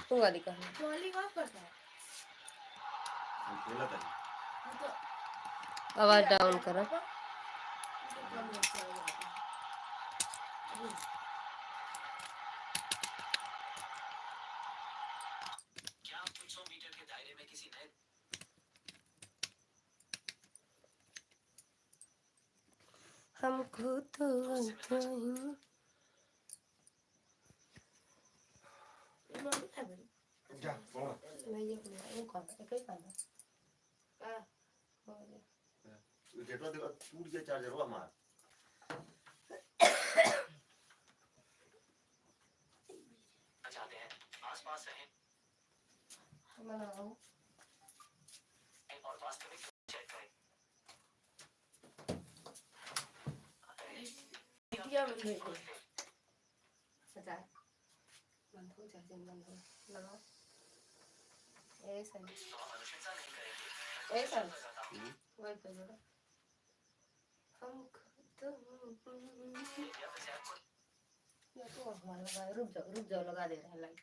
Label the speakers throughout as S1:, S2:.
S1: तू वाली कहानी आवाज डाउन करो। हमको तो
S2: टूट गया चार्जर हुआ हमारा। चाहते हैं आसपास रहें और वास्तविक चेक करें।
S1: ऐसा
S2: तो हम अनुशंसा नहीं करेंगे।
S1: ऐसा रुक जाओ लगा दे रहा है लाइट।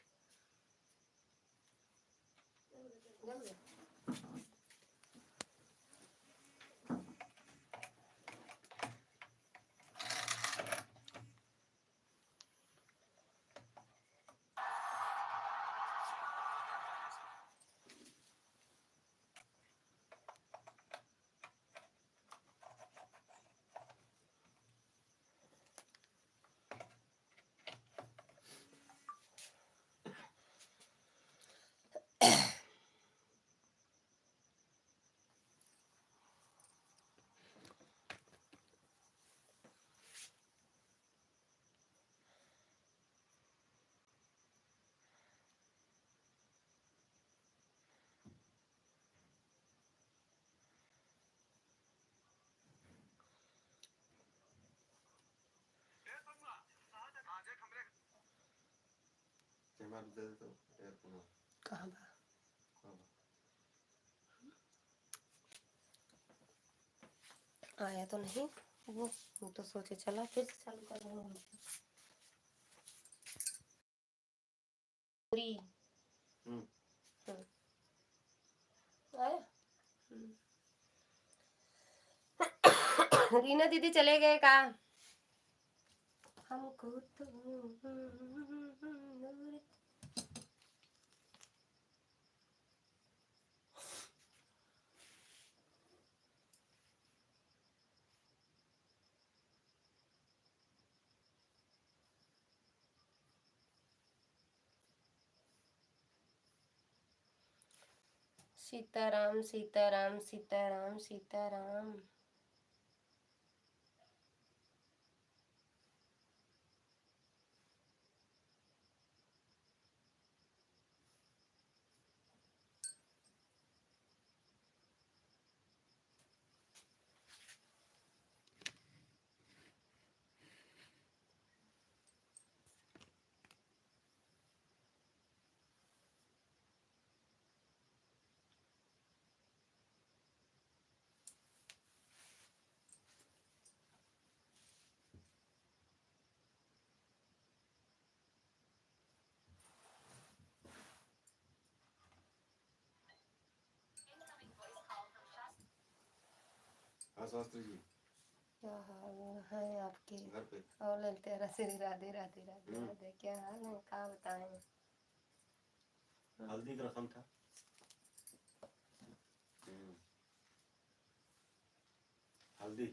S1: कहाँ आया तो नहीं वो तो सोचे चला फिर से चालू कर रहा हूँ। आया रीना दीदी चले गए का हमको तो सीताराम सीताराम सीताराम सीताराम।
S2: शास्त्री जी
S1: क्या हाल है आपके?
S2: घर पे
S1: और तेरा श्री राधे राधे राधे राधे। क्या हाल है? क्या बताएं?
S2: हल्दी का रसम था। हल्दी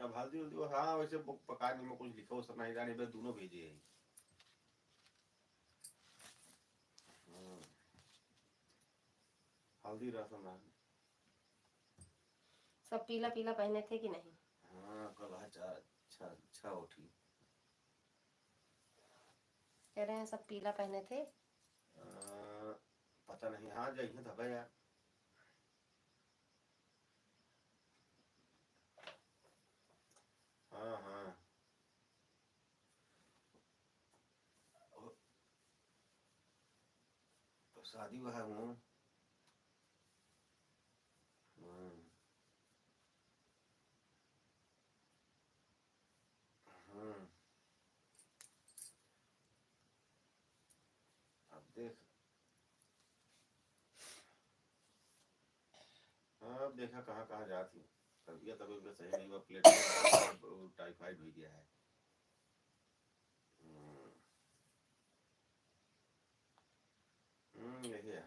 S2: अब हल्दी हल्दी हाँ वैसे पकाने में कुछ लिखा हो सकता नहीं जाने पे दोनों भेजे हैं। हल्दी रसम है।
S1: सब पीला पीला पहने थे कि नहीं?
S2: हाँ कल अच्छा अच्छा उठी।
S1: कह रहे हैं सब पीला पहने थे।
S2: पता नहीं हाँ जाइए धबा यार। हाँ हाँ शादी हुआ है वो। देख, हाँ अब देखा कहाँ कहाँ जाती। तबीयत अभी भी सही नहीं हुआ, प्लेटलेट टाइफाइड हो गया है। यही है।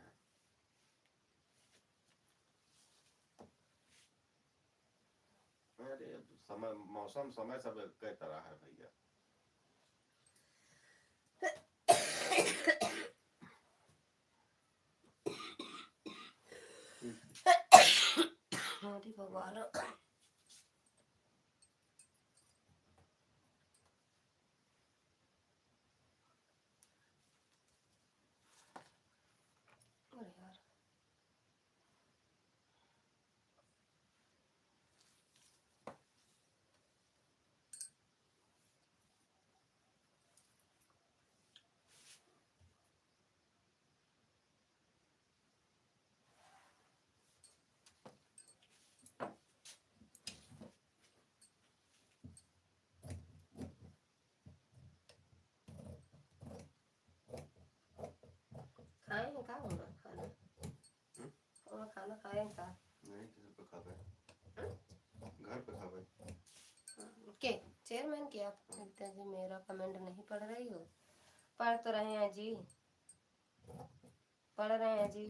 S2: अरे अब समय मौसम समय सब कई तरह है भैया।
S1: अरे भगवान, अरे यार खाएंगे का हम लोग खाना? हम लोग खाना खाएंगे का?
S2: नहीं किसी पे खा पाए, घर पे खा पाए।
S1: के चेयरमैन की आप जी मेरा कमेंट नहीं पढ़ रही हो? पढ़ तो रहे हैं जी, पढ़ रहे हैं जी,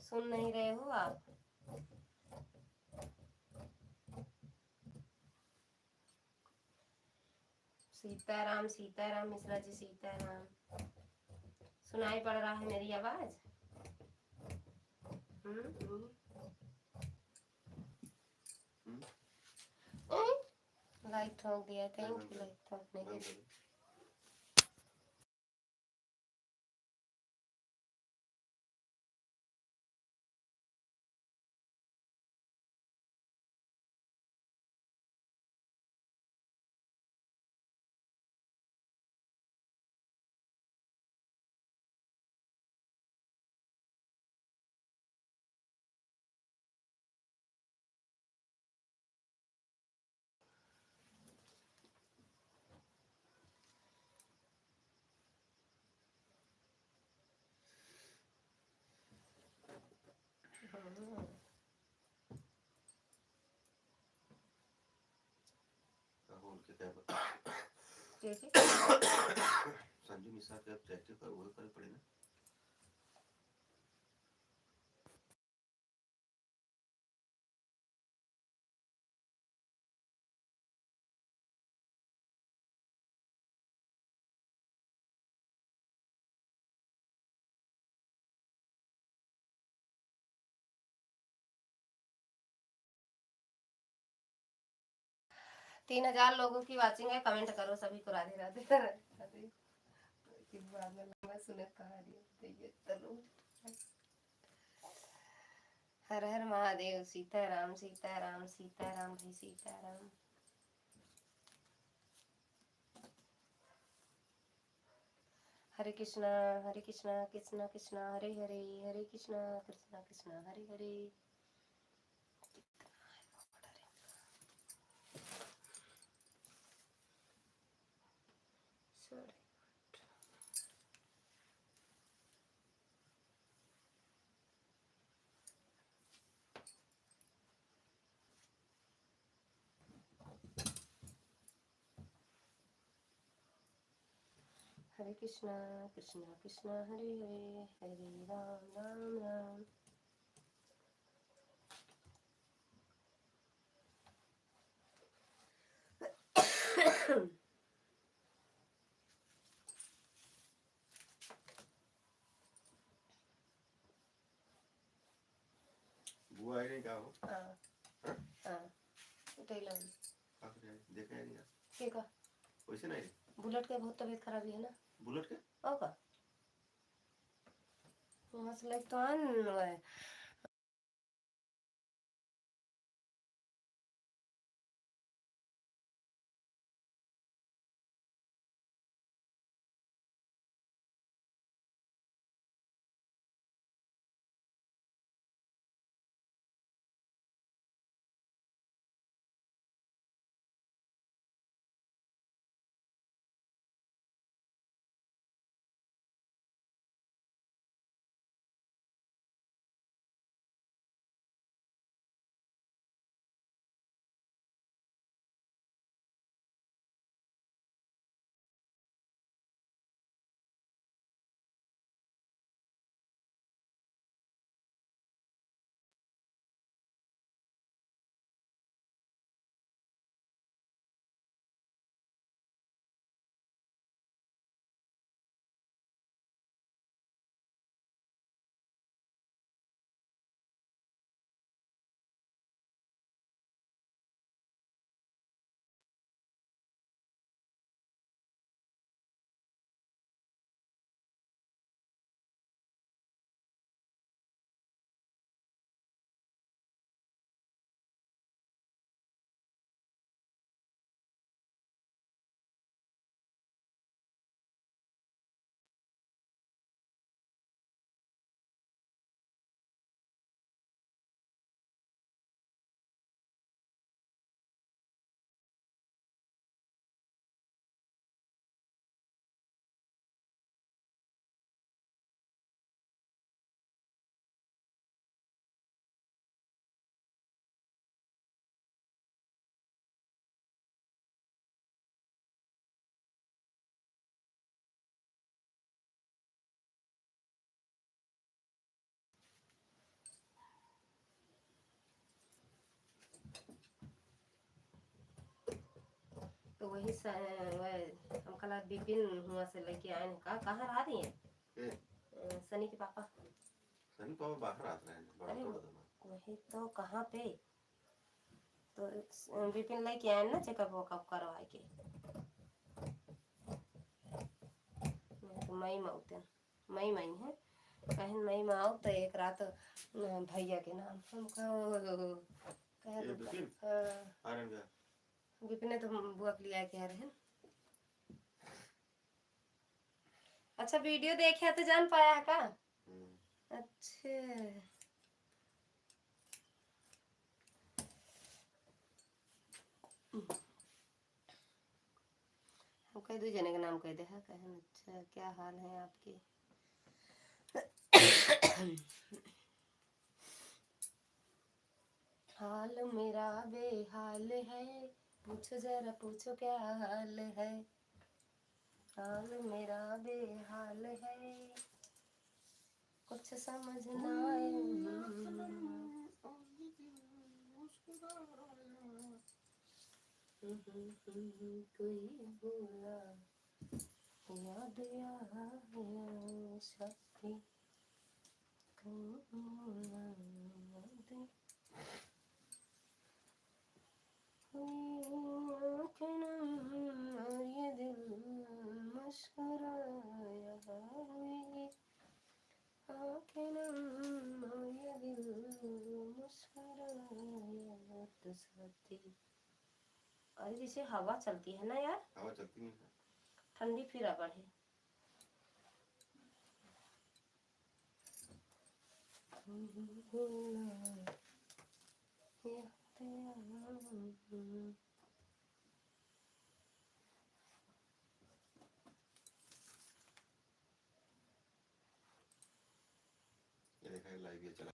S1: सुन नहीं रहे हो आप? सीताराम सीताराम मिश्रा जी, सीताराम। सुनाई पड़ रहा है मेरी आवाज? लाइट ठोक दिया, थैंक यू लाइट ठोकने के लिए।
S2: संजू मिश्रा के ऑब्जेक्टिव पर वो कर पड़े ना।
S1: तीन 3000 लोगों की वाचिंग है, कमेंट करो सभी को राधे राधे राधे। बाद में लंबा सुने कहानी चलो। हर हर महादेव, सीताराम सीताराम सीताराम भाई सीताराम। हरे कृष्णा कृष्णा कृष्णा हरे हरे, हरे कृष्णा कृष्णा हरे हरे। हरे कृष्णा कृष्णा हरे हरे, हरे राम राम राम।
S2: बुआ आई नहीं का हो?
S1: हां हां उठैला
S2: देखा नहीं
S1: के का
S2: वैसे नहीं।
S1: बुलेट के बहुत तबीयत खराब है ना।
S2: बुलेट के
S1: ओ का वहां से लाइक तो आन वही हम कल बिपिन हुआ से लेके आए हैं। कहाँ रहा रही है सनी के पापा?
S2: सनी पापा बाहर आते हैं बड़ा
S1: अरे
S2: थोड़ा सा।
S1: वही तो कहाँ पे, तो बिपिन लेके आए ना चेकअप वकअप करवा के। तो मई में उतन मई है कहन मई में आओ तो एक रात भैया के नाम हमको कह
S2: ये
S1: दो।
S2: बिपिन
S1: हाँ
S2: आरन का
S1: बिपिन ने तो बुआ के लिया कह रहे हैं। अच्छा वीडियो देखे तो जान पाया है का? अच्छा हम कह दो जने का नाम कह दे है कहन। अच्छा क्या हाल है आपके? हाल मेरा बेहाल है, पूछो जरा पूछो क्या हाल है। हाल मेरा बेहाल है, कुछ समझ ना आए। कोई बोला याद आया शक्ति ये दिल मुस्कुराया ये दिल मुस्कुराया तो साथी। अरे जैसे हवा चलती है ना यार,
S2: हवा चलती नहीं है
S1: ठंडी फिर बढ़े।
S2: ये देखा लाइव ये चला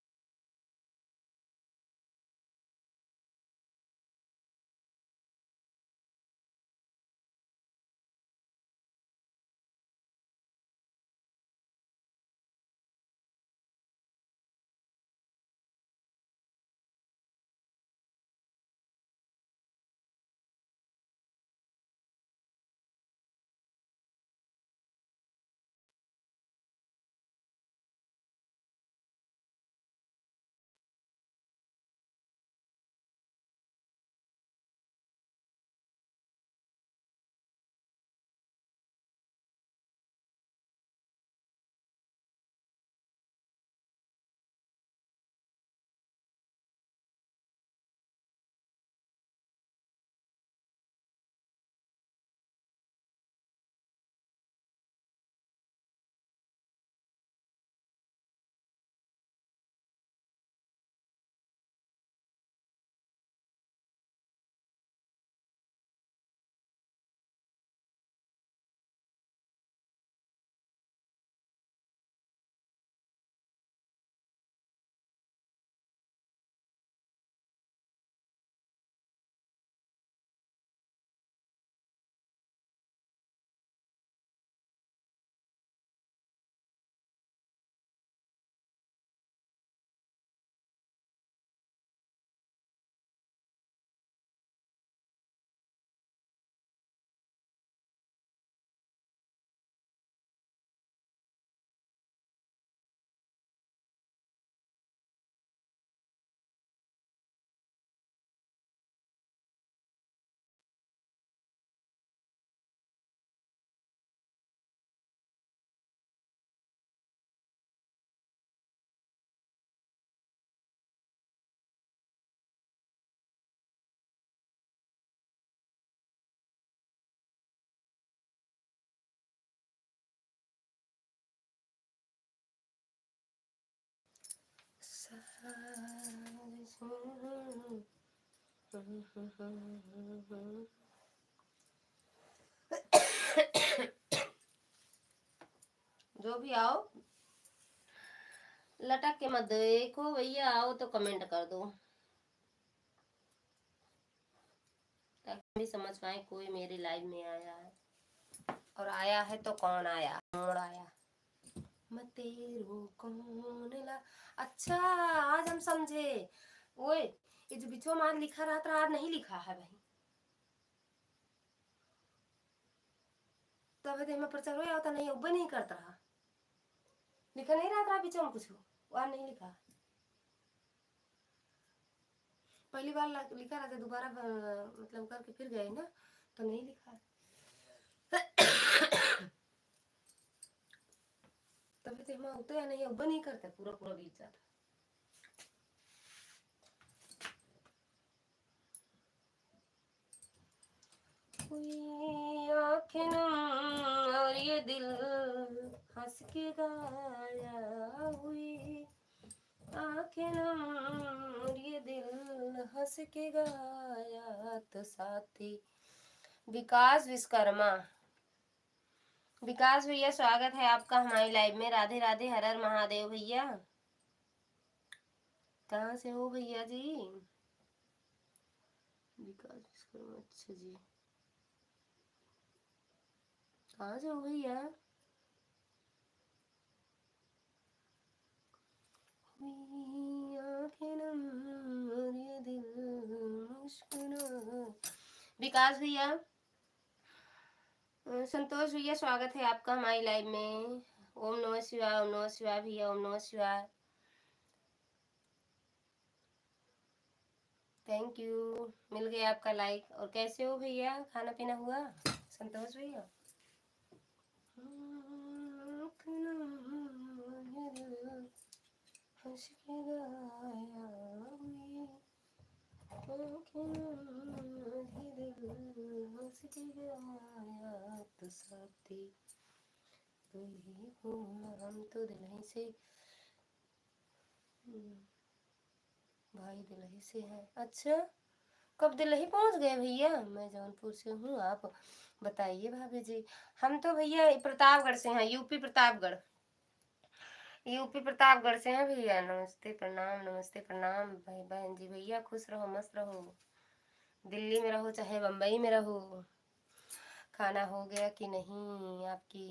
S2: जो भी आओ लटक के मत देखो भैया, आओ तो कमेंट कर दो ताकि भी समझ पाए कोई मेरी लाइव में आया है, और आया है तो कौन आया, मोड़ आया मैं तेरो कौन ला। अच्छा आज हम समझे, ओए ये जो बिचवा मार लिखा रहा था आज नहीं लिखा है भाई। तब ते में प्रचार हो होता नहीं उबे नहीं करता रहा लिखा नहीं रहा था बीच में कुछ वहां नहीं लिखा पहली बार लिखा रहता दोबारा मतलब करके फिर गए ना तो नहीं लिखा तब ते में होता या नहीं उबे नहीं करता पूरा पूरा बीच जाता हुई आँखें नम और ये दिल हंस के गाया हुई आँखें नम और ये दिल हंस के गाया तो साथी विकास विश्वकर्मा विकास भैया स्वागत है आपका हमारी लाइव में राधे राधे हर हर महादेव भैया कहाँ से हो भैया जी विकास विश्वकर्मा अच्छा जी कहाँ से हो भैया विकास भैया संतोष भैया स्वागत है आपका हमारी लाइव में ओम नमः शिवाय भैया ओम नमः शिवाय थैंक यू मिल गया आपका लाइक और कैसे हो भैया खाना पीना हुआ संतोष भैया हंस के गाया हुई हंस के गाया तो साथी तू ही बोल हम तो दिल्ली से भाई दिल्ली से है अच्छा कब दिल्ली पहुंच गए भैया मैं जौनपुर से हूँ आप बताइए भाभी जी हम तो भैया प्रतापगढ़ से हैं यूपी प्रतापगढ़ से हैं भैया नमस्ते प्रणाम भाई बहन जी भैया खुश रहो मस्त रहो दिल्ली में रहो चाहे बम्बई में रहो खाना हो गया कि नहीं आपकी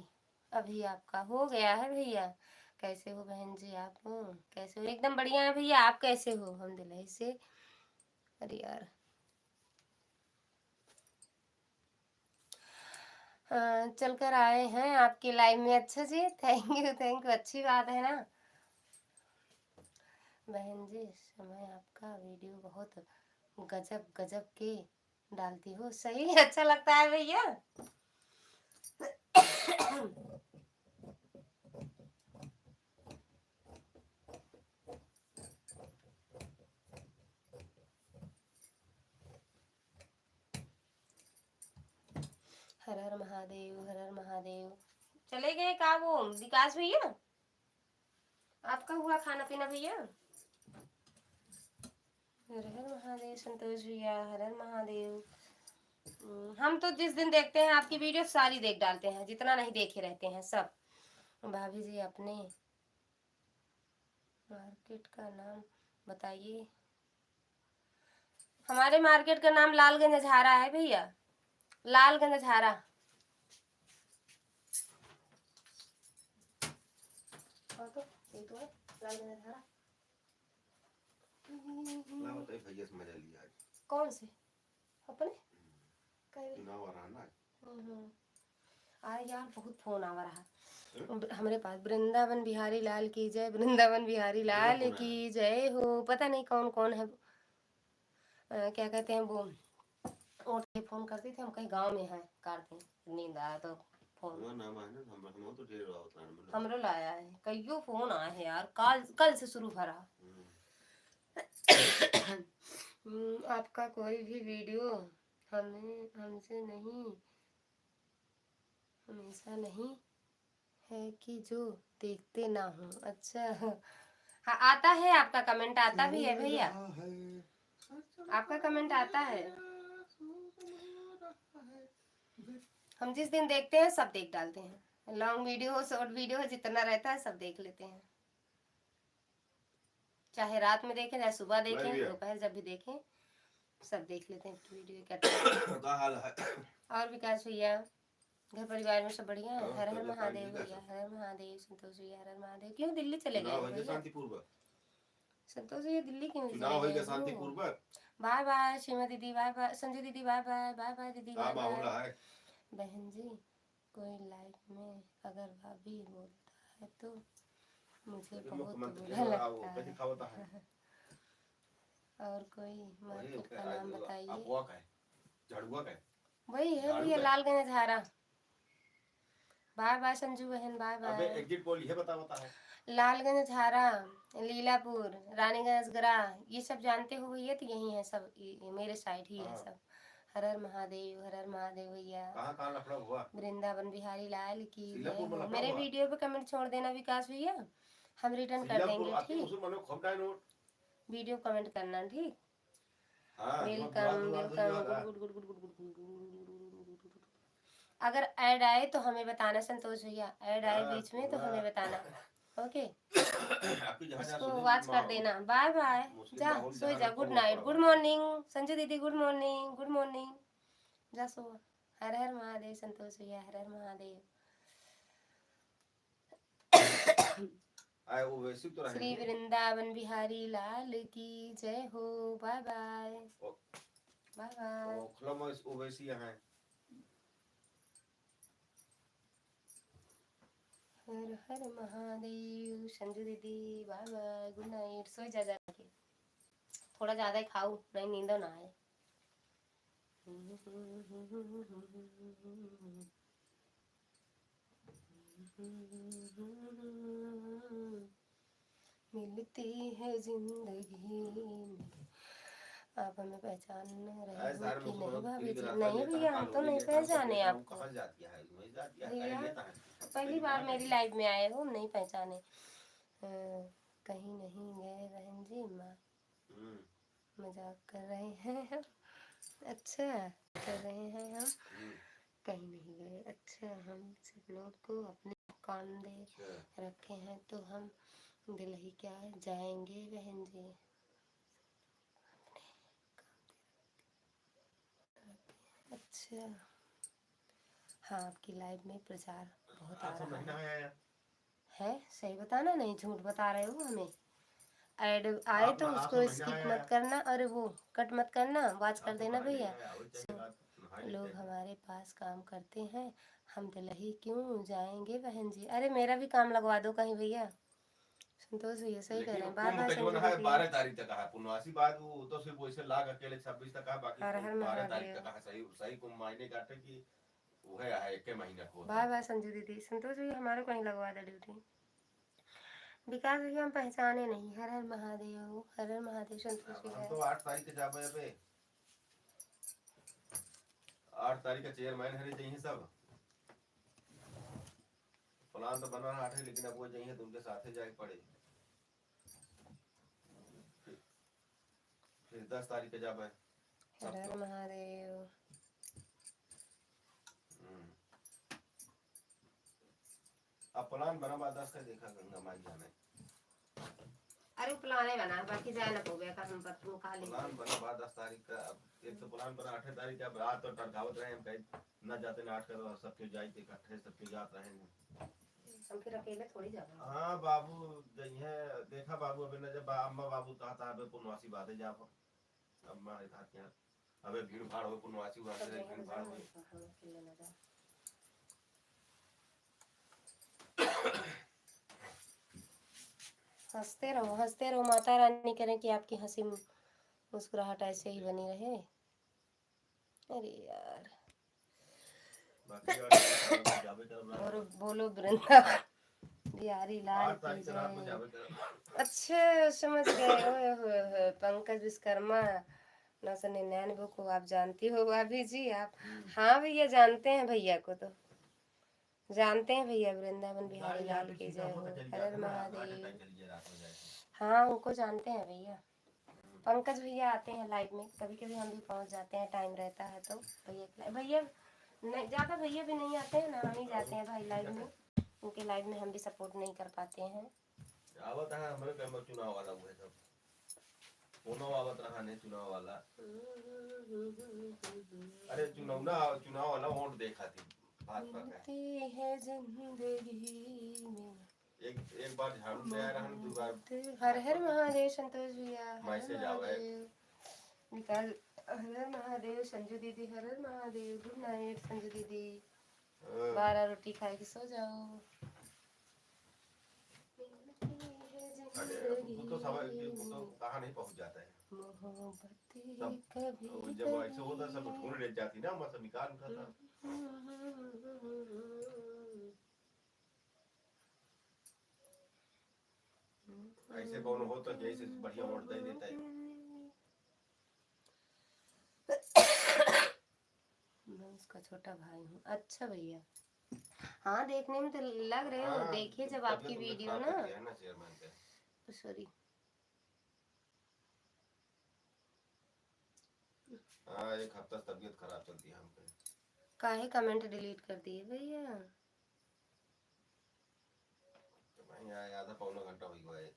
S2: अभी आपका हो गया है भैया कैसे हो बहन जी आप कैसे हो एकदम बढ़िया है भैया आप कैसे हो हम दिल्ली से अरे यार चलकर आए हैं आपकी लाइव में अच्छा जी थैंक यू अच्छी बात है ना बहन जी समय आपका वीडियो बहुत गजब गजब के डालती हो सही अच्छा लगता है भैया हर हर महादेव चले गए का वो विकास भैया आपका हुआ खाना पीना भैया हर हर महादेव संतोष भैया हर हर महादेव हम तो जिस दिन देखते हैं आपकी वीडियो सारी देख डालते हैं जितना नहीं देखे रहते हैं सब भाभी जी अपने मार्केट का नाम बताइए हमारे मार्केट का नाम लालगंज झारा है भैया लालगंज झारा तो ये तो है लालगंज झारा
S3: भैया से मजा लिया
S2: कौन से अपने
S3: चुनाव आ रहा ना
S2: यार बहुत फोन आ रहा हमारे पास वृंदावन बिहारी लाल की जय वृंदावन बिहारी लाल की जय हो पता नहीं कौन कौन है क्या कहते हैं वो और फोन करते थे हम कहीं गांव में हैं करते नींद आया तो फोन
S3: नाम है ना हम तो ढेर होता है
S2: हमरो लाया है कईयो फोन आए हैं यार कल से शुरू भरा आपका कोई भी वीडियो हमसे नहीं हमेशा नहीं है कि जो देखते ना हो अच्छा हाँ आता है आपका कमेंट आता भी है भैया आपका कमेंट आता है हम जिस दिन देखते हैं सब देख डालते हैं लॉन्ग वीडियो हो शॉर्ट वीडियो हो जितना रहता है सब देख लेते हैं चाहे रात में देखें चाहे सुबह देखें दोपहर जब भी देखें सब देख लेते हैं वीडियो क्या हाल है और विकास भैया घर परिवार में सब बढ़िया है हर हर महादेव भैया हर हर महादेव संतोष भैया हर हर महादेव क्यों दिल्ली चले गए संतोष भैया दिल्ली क्यों चले गए बाय बाय सीमा दीदी बाय बाय संजय दीदी बाय बाय बाय बाय दीदी बाय बाय बहन जी कोई लाइफ में अगर भाभी बोलता है तो मुझे
S3: लेकिन
S2: बहुत
S3: मुख्यमंत्री
S2: बुरा
S3: है, वो
S2: लगता
S3: कैसे
S2: है।
S3: खावता है
S2: और कोई
S3: वही
S2: मार्केट का
S3: आज
S2: नाम बताइए।
S3: अफवाह का है, झाड़ुआ का है,
S2: वही है
S3: झाड़ू
S2: भैया,
S3: का है।
S2: लालगंज झारा। बाय बाय संजू बहन, बाय
S3: अबे
S2: बाय।
S3: एग्जिट पोल ये बता है।
S2: लालगंज झारा, लीलापुर, रानीगंज गरा, ये सब जानते हो भैया, तो यही है सब, ये मेरे साइड ही है
S3: हाँ।
S2: सब। हर हर महादेव, हर हर महादेव भैया।
S3: कहाँ कहाँ लफड़ा हुआ?
S2: वृंदावन बिहारी लाल की जय
S3: सीलापुर में
S2: हो।
S3: लफड़ा
S2: मेरे
S3: हुआ?
S2: वीडियो पे कमेंट छोड़ देना विकास भैया, हम रिटर्न कर
S3: सीलापुर
S2: देंगे,
S3: आती
S2: ठीक।
S3: मुसलमानों को खोपड़ा नोट।
S2: वीडियो कमेंट करना, ठीक।
S3: हाँ
S2: वेलकम वेलकम,
S3: होगा।
S2: Good good good good good good good. अगर ऐड आए तो हमें बताना संतोष भैया, ऐड आए
S3: हाँ,
S2: बीच में तो हमें बताना, ओके।
S3: आपकी जहाँ जहाँ
S2: उसको
S3: सुनी
S2: वॉच कर देना। बाय बाय,
S3: मुस्लिम
S2: जा
S3: माहौल
S2: सो
S3: जहाँ
S2: जा,
S3: रहता
S2: गुड
S3: हुआ
S2: नाइट,
S3: पड़ा
S2: गुड
S3: हुआ।
S2: मॉर्निंग संजू दीदी, गुड मॉर्निंग, गुड मॉर्निंग, जा सो। हर हर महादेव संतोष भैया, हर हर महादेव।
S3: आए वो वैसे तो
S2: श्री
S3: रहेंगे।
S2: वृंदावन बिहारी लाल की जय हो। Bye bye, bye bye.
S3: वो खुला में वो वैसे यहाँ है।
S2: हर हर महादेव संजू दीदी, बाय बाय, गुड नाइट, सो जा जाके। थोड़ा ज्यादा ही खाओ, नहीं नींद ना आए। मिलती है जिंदगी में, आप हमें पहचान रहे हो
S3: सारे
S2: कि नहीं
S3: मुसलमानों
S2: भाभी
S3: को
S2: जी?
S3: रास्ता
S2: नहीं
S3: लेता है,
S2: भैया, हम
S3: काल
S2: तो
S3: होली
S2: नहीं
S3: लेता है, सब
S2: पहचाने
S3: लेता है, वो
S2: आपको
S3: कहाँ जाती है वही जाती है,
S2: भैया।
S3: कहीं लेता है।
S2: पहली बार मेरी लाइफ में आए हो, नहीं पहचाने। कहीं नहीं गए बहन जी, माँ मजाक कर रहे हैं हम। अच्छा कर रहे हैं हम, कहीं नहीं गए। अच्छा, हम सब लोग को अपने काम दे रखे हैं तो हम दिल ही क्या जाएंगे बहन जी। अच्छा, हाँ, आपकी लाइव में प्रचार बहुत आ रहा है। सही बताना, नहीं झूठ बता रहे हो हमें। ऐड आए तो उसको स्किप मत करना, अरे वो कट मत करना, वॉच कर देना भैया। लोग हमारे पास काम करते हैं, हम दिल्ली क्यों जाएंगे बहन जी? अरे मेरा भी काम लगवा दो कहीं भैया। संतोष भैया सही कह रहे हैं। बार बार संजू दीदी,
S3: 12 तारीख तक है पुनवासी, बाद वो तो सिर्फ वैसे लाग अकेले 26 तक है, बाकी
S2: हर हर
S3: 12 तारीख
S2: महादेव।
S3: तक है। सही सही को मायने काटे कि वो है एक महीना को।
S2: बाय बाय संजू दीदी। संतोष भैया हमारे को नहीं लगवा दे ड्यूटी। विकास भैया हम पहचाने नहीं। हर हर महादेव, हर हर महादेव संतोष
S3: हम
S2: भैया।
S3: तो 8 तारीख के जाबे पे 8 तारीख का चेयरमैन हरे चाहिए सब। प्लान तो बना रहा है, लेकिन अब वो चाहिए तो उनके साथ ही जाए पड़े। फिर 10 तारीख के जाबे।
S2: हर हर महादेव।
S3: अब प्लान बना बाद 10 का देखा गंगा माई जाने।
S2: अरे प्लान है बना, बाकी जाए ना हो गया का हम पत्तू खा ले।
S3: प्लान बना बाद 10 तारीख का। अब एक तो प्लान बना 8 तारीख का। रात तो टरकावत रहे हम कहीं न जाते ना 8 का, तो सबके जाई थे इकट्ठे, सबके जात रहे हैं।
S2: हम फिर अकेले थोड़ी जाएंगे।
S3: हाँ बाबू जई है, देखा बाबू अबे न जब अम्मा बाबू कहता अबे पुनवासी बातें जा अम्मा था क्या अबे भीड़ भाड़ हो पुनवासी वहां से भीड़ भाड़ हो।
S2: हंसते रहो माता रानी करें कि आपकी हंसी मुस्कुराहट ऐसे ही बनी रहे। अरे यार, और बोलो वृंदावन बिहारी लाल की जय। अच्छा समझ गए। ओए होए पंकज विश्वकर्मा 999 को आप जानती हो भाभी जी आप? हाँ भैया जानते हैं, भैया को तो जानते हैं भैया। वृंदावन बिहारी लाल की जय हो, हर हर महादेव। हाँ उनको जानते हैं भैया। पंकज भैया आते हैं लाइव में, कभी कभी हम भी पहुंच जाते हैं, टाइम रहता है तो। भैया नहीं ज्यादा, भैया भी नहीं आते हैं ना, हम ही जाते हैं भाई लाइव में। उनके लाइव में हम भी सपोर्ट नहीं कर पाते हैं।
S3: आवत है हमरे के में चुनाव वाला हुए सब कोनो आवत रहा ने चुनाव वाला। अरे चुनाव वाला वोट देखा थी भाजपा का
S2: है जिंदगी में।
S3: एक बार झाड़ू ले आ रहा हूं, 2 बार
S2: हर हर महादेव संतोष भैया, हर हर
S3: मैसेज आवे
S2: महादेव निकाल। हर हर महादेव संजू दीदी, हर हर महादेव, गुड नाइट संजू दीदी।
S3: हाँ,
S2: 12 रोटी खा के सो जाओ।
S3: अरे वो तो सब वो तो कहाँ नहीं पहुंच जाता है
S2: मोहब्बतें
S3: सब।
S2: कभी
S3: जब ऐसे होता सब ढूंढ ले जाती ना, मैं सब निकाल उठाता। ऐसे कौन हो तो जैसे बढ़िया मोड़ दे देता है।
S2: मैं उसका छोटा भाई हूँ। अच्छा भैया, हाँ देखने में तो लग रहे हो।
S3: हाँ,
S2: देखिए जब
S3: तबीयत
S2: आपकी
S3: उबीयत
S2: वीडियो
S3: खराब
S2: ना,
S3: कर दिया है ना चेयरमैन पे।
S2: सॉरी।
S3: हाँ, एक हफ्ता से तबीयत खराब चलती है हमको।
S2: काहे कमेंट डिलीट कर दिए भैया?
S3: तो मैं यहाँ आधा पौना घंटा हो गया है।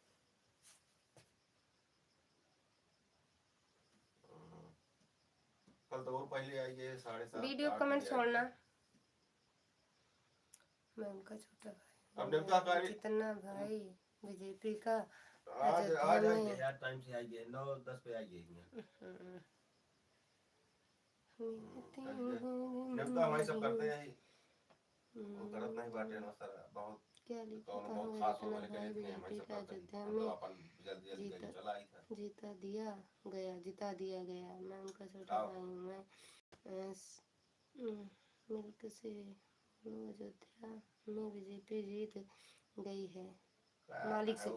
S3: कल तो और पहले आई है, 7:30
S2: वीडियो
S3: 8
S2: कमेंट
S3: बजे आई
S2: छोड़ना।
S3: है।
S2: मैं उनका छोटा
S3: अब
S2: भाई
S3: नेवता
S2: हूँ।
S3: कार्य
S2: कितना भाई बीजेपी का
S3: आज
S2: अयोध्या
S3: आज आई
S2: में।
S3: है यार, टाइम से आई है, 9-10 पे आई है। नेवता हमारी सब करते हैं, वो करत नहीं बाटे ना सर बहुत।
S2: क्या
S3: कौन
S2: लिखता
S3: बहुत
S2: हूँ
S3: खास हो
S2: इतना
S3: गए, लेकिन
S2: भाई
S3: इतने हमारी
S2: बीजेपी
S3: सब
S2: का
S3: करते हैं।
S2: अयोध्या
S3: हम तो
S2: में
S3: अपन जल्दी जल्दी
S2: जीता
S3: कहीं चला ही था।
S2: जीता दिया गया, जिता दिया गया। मैं उनका छोटा
S3: आओ।
S2: भाई हूँ। मैं मिल्क से हूँ। अयोध्या में बीजेपी जीत गई है मालिक से।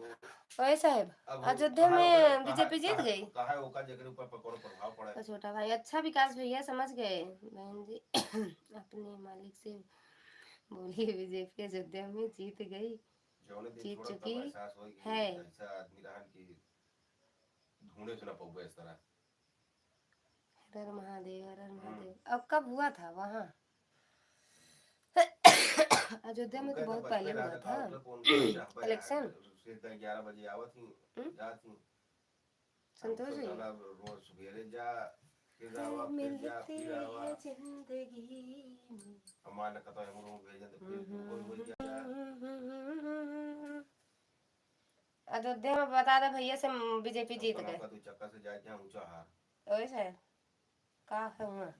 S2: ओए साहब,
S3: अब
S2: अयोध्या में बीजेपी जीत गई।
S3: कहा है ओका जगह ऊपर पर कौन प्रभाव पड़ा है।
S2: और छोटा भाई, अच्छा विकास भैया समझ गए। बहन जी अपने मालिक से बोलिए बीजेपी अयोध्या में जीत गई,
S3: जौने दिन
S2: जीत
S3: छोड़ा तब
S2: चुकी
S3: एहसास हो कि
S2: है।
S3: ऐसा आदमी रहन की ढूंढे से ना पहुंचे इस तरह।
S2: हर हर महादेव, हर हर महादेव। अब कब हुआ था वहाँ? अयोध्या में तो
S3: उनका तो
S2: बहुत
S3: बचपन
S2: पहले हुआ
S3: रहा
S2: था
S3: उनका कौन चाहता है।
S2: इलेक्शन।
S3: सीधा 11 बजे आवत थी, जात थी।
S2: संतोष
S3: हमको
S2: जी,
S3: साला रोज सवेरे जा, फिर आवा, फिर जा,
S2: मिलते
S3: फिर आवा।
S2: हैं जिंदगी में।
S3: हमारे कहता है हम भेजे तो फिर वही गया।
S2: अयोध्या में बता दे भैया से बीजेपी जीत गए।
S3: का तू चक्कर से जाए जहाँ ऊंचा हार।
S2: ओए साहब, का है हुआ?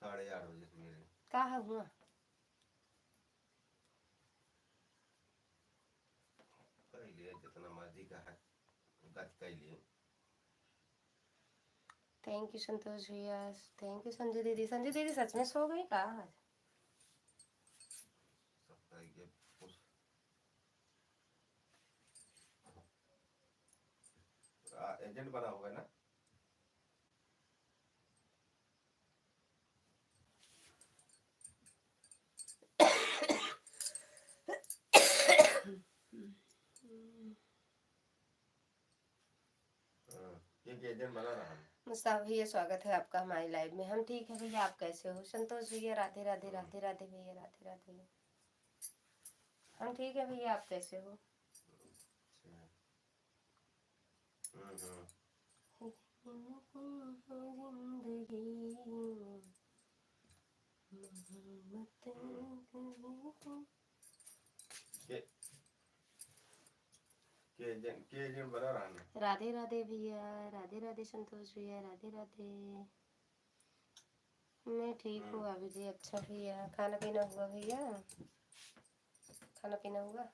S3: 8:30 बजे सवेरे।
S2: का है हुआ?
S3: कर लिए जितना मर्जी का है, गत कर लिए।
S2: थैंक यू संतोष भैया, थैंक यू संजय दीदी। संजय दीदी सच में सो गई का आज?
S3: सब कर ये कुछ एजेंट बना होगा ना। ये एजेंट बना रहा है।
S2: मुस्ताफ भैया, स्वागत है आपका हमारी लाइव में। हम ठीक है भैया, आप कैसे हो? संतोष भैया, राधे राधे राधे राधे भैया, राधे राधे। हम ठीक है भैया, आप कैसे हो?
S3: के एजेंट बना रहा है।
S2: राधे राधे भैया, राधे राधे संतोष भैया, राधे राधे। मैं ठीक हूँ अभी जी। अच्छा भैया, खाना पीना हुआ भैया? खाना पीना हुआ?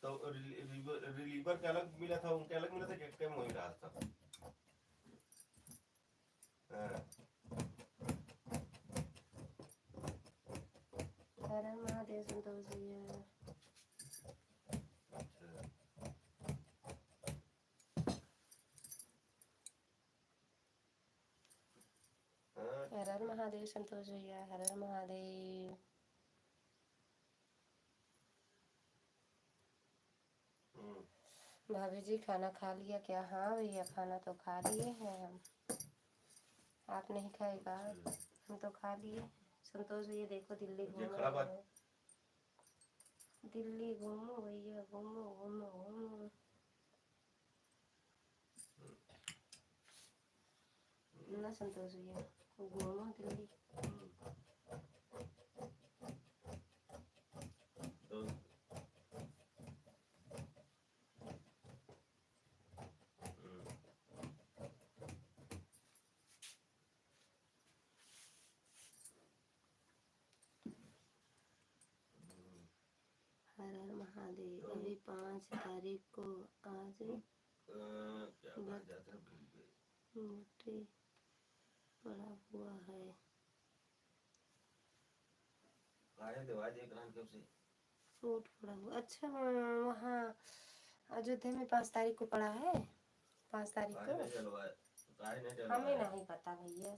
S3: तो रिलीवर के अलग मिला था, उनके अलग मिला था कि क्या वही रहा था।
S2: हर हर महादेव संतोष भैया। हर हर महादेव संतोष भैया, हर हर महादेव। भाभी जी खाना खा लिया क्या? हाँ भैया, खाना तो खा लिए हैं हम। आप नहीं खाएगा? हम तो खा लिए। संतोष भैया देखो दिल्ली घूम रहे हैं। दिल्ली घूमो भैया, घूमो घूमो घूमो। ना संतोष भैया, घूमो दिल्ली। हर हर महादेव।
S3: तो
S2: अभी 5 तारीख को आज
S3: क्या कहा जाता है, भूल गए।
S2: मोटे पड़ा हुआ है।
S3: आए देवाज देख रहा कब से।
S2: सूट पड़ा हुआ, अच्छा वहाँ अयोध्या में 5 तारीख को पड़ा है। 5 तारीख
S3: काहे
S2: को
S3: नहीं डलवाए, काहे नहीं
S2: हमें
S3: डलवाए।
S2: नहीं पता भैया,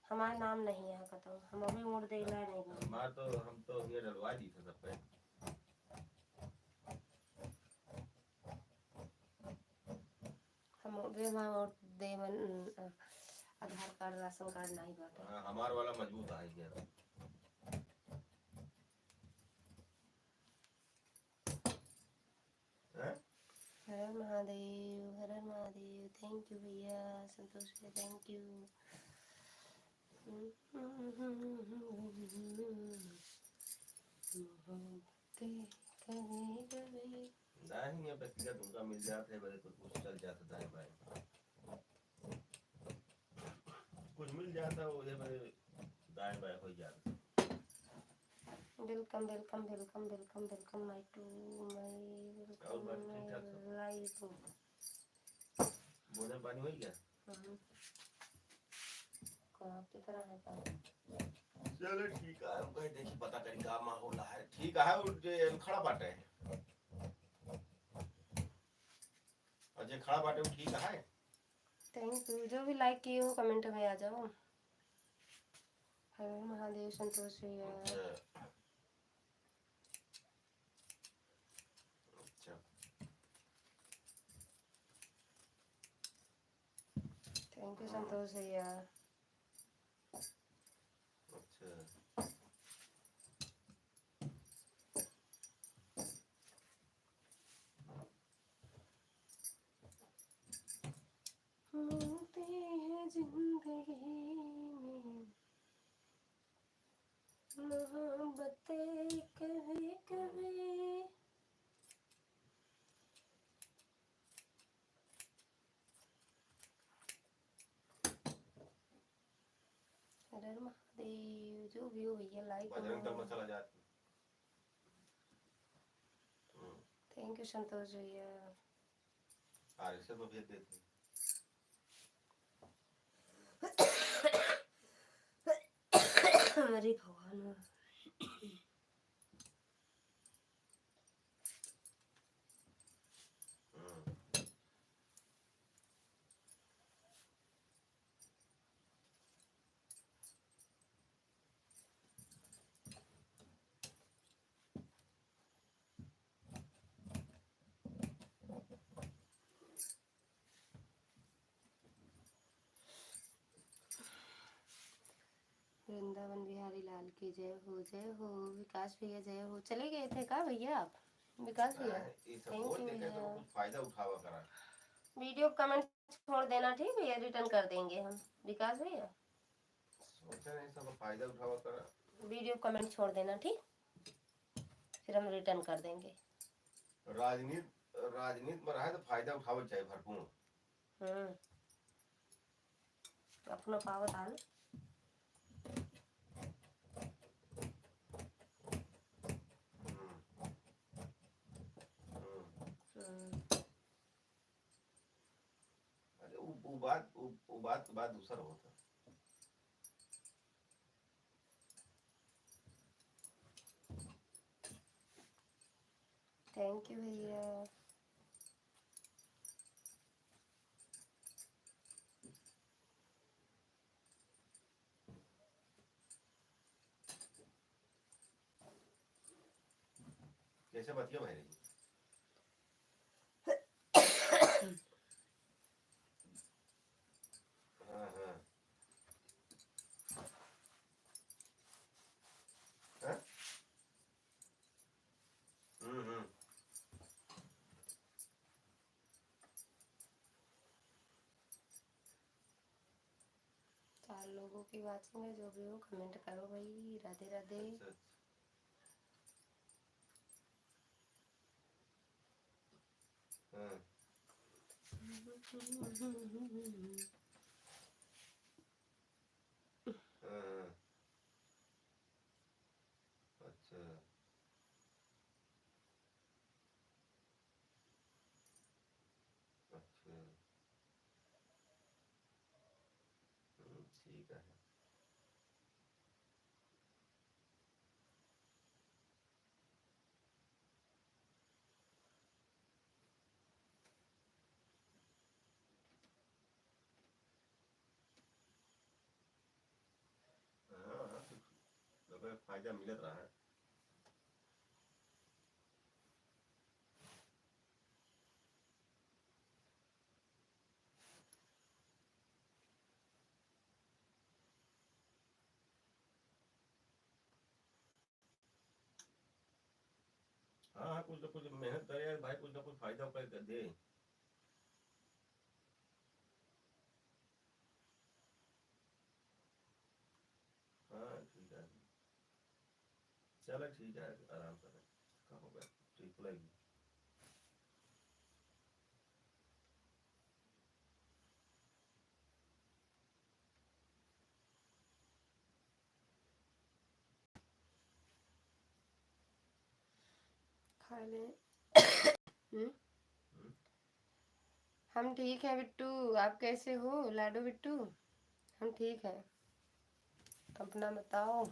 S2: हमारा नाम नहीं है कतो, हम अभी वोट देला नहीं गए।
S3: हमार तो हम तो ये डलवा दी था सब पे।
S2: हम अभी वहाँ वोट देवन आधार कार्ड राशन कार्ड नहीं बाटे।
S3: हाँ, हमार वाला मजबूत आ गया। हैं?
S2: हर हर महादेव, हर हर महादेव। थैंक यू भैया संतोष भैया, थैंक यू।
S3: नहीं ये व्यक्तिगत उनका मिल जाते बड़े कुछ चल जाता दाएं बाएं, कुछ मिल जाता वो ये बड़े दाएं बाएं हो जाता।
S2: Welcome welcome welcome welcome welcome my to my
S3: और
S2: वेलकम
S3: बात ठीक ठाक सब।
S2: लाइव।
S3: भोजन पानी हो गया।
S2: आपकी तरह है पानी।
S3: चलो ठीक है, हम कहीं देखी पता करी का माहौल है। ठीक है वो जे खड़ा बाटे और जे खड़ा बाटे वो ठीक है।
S2: थैंक यू, जो भी लाइक किए हो कमेंट में आ जाओ। हर हर महादेव संतोष भैया।
S3: अच्छा
S2: थैंक यू संतोष भैया।
S3: अच्छा
S2: मिलते हैं जिंदगी में मोहब्बतें कभी कभी। हर हर महादेव। जो भी हो भैया लाइक
S3: बजरंग दल में चला जाता।
S2: थैंक यू संतोष भैया।
S3: से तो भेज देते।
S2: अरे भगवान। वृंदावन बिहारी लाल की जय हो, जय हो। विकास भैया जय हो। चले गए थे का भैया आप? विकास भैया थैंक यू भैया।
S3: फायदा उठावा करा।
S2: वीडियो कमेंट छोड़ देना ठीक भैया, रिटर्न कर देंगे हम। विकास भैया
S3: सोचा नहीं सब फायदा उठावा करा।
S2: वीडियो कमेंट छोड़ देना ठीक, फिर हम रिटर्न कर देंगे।
S3: राजनीति में रहा तो फायदा उठावा चाहिए भरपूर।
S2: अपना पावत हाल।
S3: अरे वो बात के बाद दूसरा होता।
S2: थैंक यू भैया।
S3: कैसे बतिया भाई रही। हाँ हाँ हाँ? हम्म।
S2: 4 लोगों की वाचिंग है, जो भी हो कमेंट करो भाई। राधे राधे।
S3: अच्छा। हाँ। हाँ। अच्छा ठीक है। हाँ हाँ, तो फायदा मिलत रहा है। हाँ हाँ, कुछ ना कुछ मेहनत करे यार भाई, कुछ ना कुछ फायदा कर दे। हाँ ठीक है, चलो ठीक है, आराम करें। कहाँ हो गया, ठीक लगी।
S1: खा ले।
S3: हम्म।
S1: हम ठीक है बिट्टू, आप कैसे हो लाडो बिट्टू? हम ठीक है, अपना बताओ।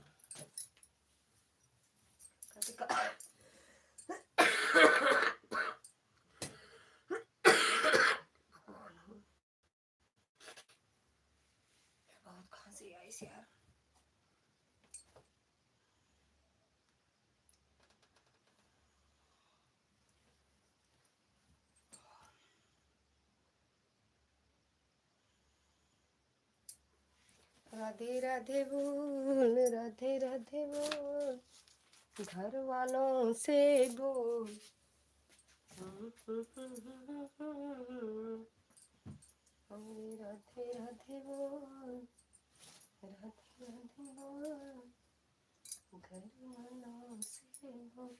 S1: बहुत खांसी आई इस यार। राधे राधे बोल, राधे राधे बोल, घर वालों से बोल। राधे राधे राधे बोल, राधे राधे बोल, घर वालों से बोल,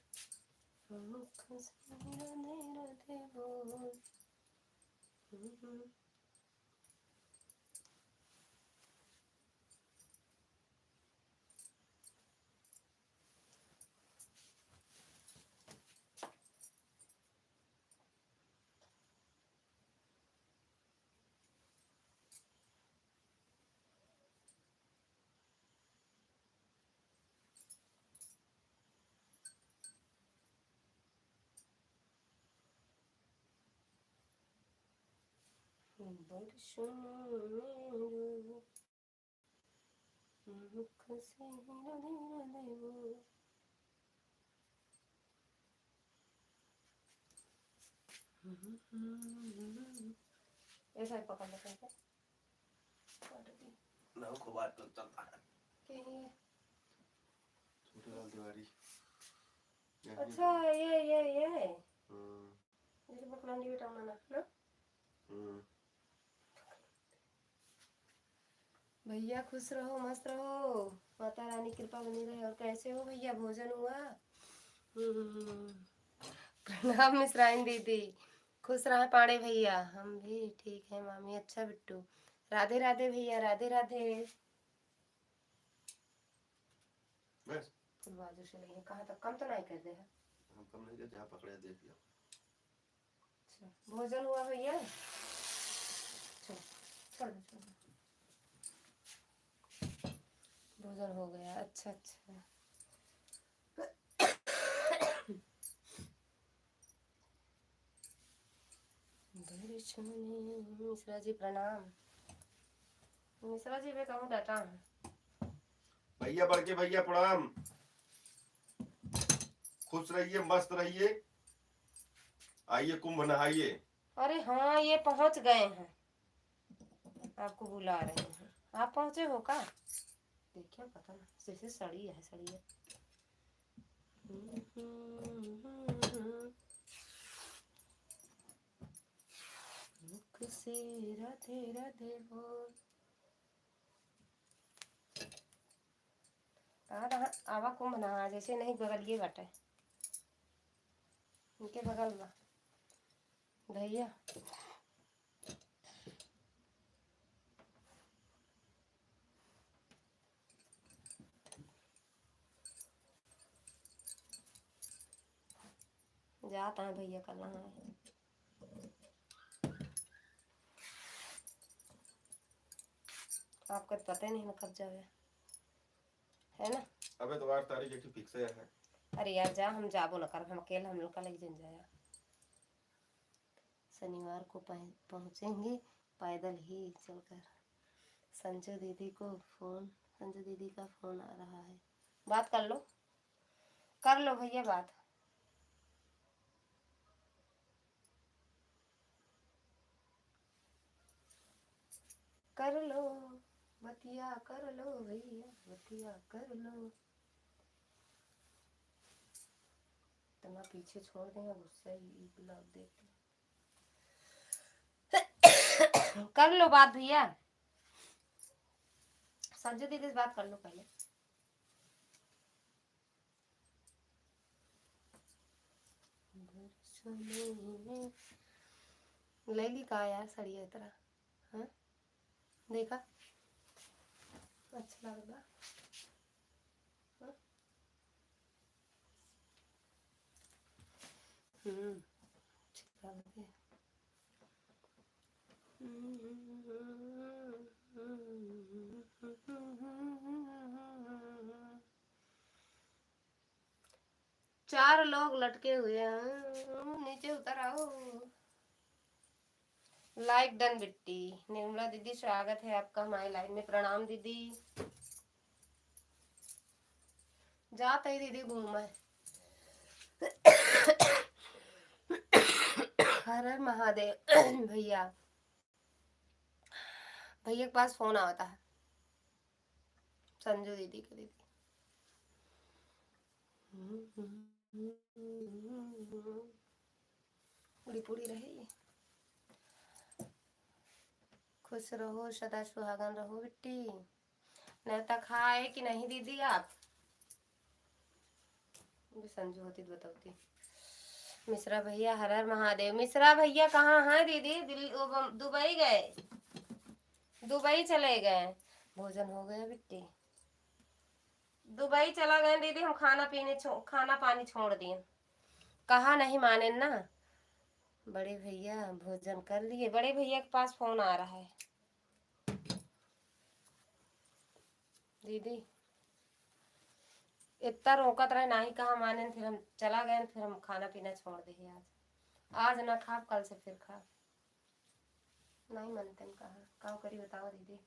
S1: मुख से राधे राधे बोल। बरसों में मुख से राधे राधे बोल। ऐसा ही पकड़ लेते हैं
S3: ना को बात तो चलता है।
S1: कि
S3: छोटे लाल तिवारी।
S1: अच्छा ये जैसे पकड़ानी बेटा माना ना। भैया खुश रहो, मस्त रहो, माता रानी कृपा बनी रहे। और कैसे हो भैया, भोजन हुआ? प्रणाम मिश्राइन दीदी, खुश रहे पाड़े भैया। हम भी ठीक है मामी। अच्छा बिट्टू, राधे राधे भैया, राधे राधे।
S3: बस
S1: फुल बाजू से नहीं है, कहाँ तक कम तो नहीं कर दे है।
S3: हम कम नहीं करते, जहाँ पकड़े देख लिया।
S1: अच्छा भोजन हुआ भैया? चलो चलो चलो, भोजन हो गया। अच्छा अच्छा। मिश्रा जी प्रणाम। मिश्रा जी मैं कहूँ डाटा
S3: भैया बढ़ के भैया प्रणाम। खुश रहिए, मस्त रहिए, आइए कुंभ नहाइए।
S1: अरे हाँ ये पहुंच गए हैं, आपको बुला रहे हैं। आप पहुंचे हो का? देखिए पता ना, जैसे सड़ी है सड़ी है। मुख से राधे राधे बोल। आवा कुंभ नहा, जैसे नहीं बगलिए बाटे इनके बगल में भैया। जाता है भैया कल नहाए। आपको तो पता ही नहीं ना कब जावे, है ना।
S3: अबे तो 8 तारीख की फिक्स है।
S1: अरे यार जा, हम जाबो न कर, हम अकेले हम लोग का लग जन जाया। शनिवार को पहुंचेंगे पैदल ही चलकर। संजू दीदी का फोन आ रहा है, बात कर लो भैया, बात कर लो, बतिया कर लो भैया, बतिया कर लो। इतना पीछे छोड़ देंगे, गुस्सा ही ब्लॉग देख के। कर लो बात भैया, संजू दीदी से बात कर लो पहले। लेली का यार सड़िया तरह, हाँ देखा अच्छा लग रहा। अच्छा लग रहा। चार लोग लटके हुए हैं, नीचे उतर आओ। लाइक डन बिट्टी। निर्मला दीदी स्वागत है आपका हमारे लाइव में, प्रणाम दीदी। जाते ही दीदी घूम है। हर हर महादेव। भैया के पास फोन आता है, संजू दीदी के दीदी। पूरी पूरी रहे, खुश रहो सदा सुहागन रहो बिट्टी। नेता खाए कि नहीं दीदी आप? संजू होती तो बताती। मिश्रा भैया हर हर महादेव। मिश्रा भैया कहाँ हैं दीदी? दुबई गए, दुबई चले गए। भोजन हो गया बिट्टी? दुबई चला गए दीदी, हम खाना पानी छोड़ दिए, कहा नहीं माने ना। बड़े भैया भोजन कर लिए, बड़े भैया के पास फोन आ रहा है दीदी। इतना रोकत रहे नहीं, कहा माने, फिर हम चला गए, फिर हम खाना पीना छोड़ दिए। आज ना खा, कल से फिर खा, नहीं मानते हम। कहा करी बताओ दीदी।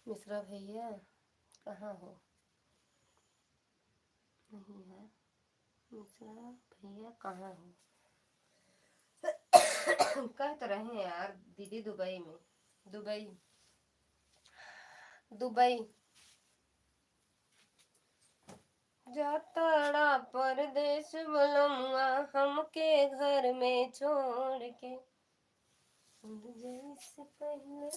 S1: मिश्रा भैया कहाँ हो? नहीं है मिश्रा भैया, कहाँ हो? कह तो रहे हैं यार दीदी, दुबई में, दुबई जाताड़ा परदेश बलमुआ, हमके घर में छोड़ के। जैसे पहले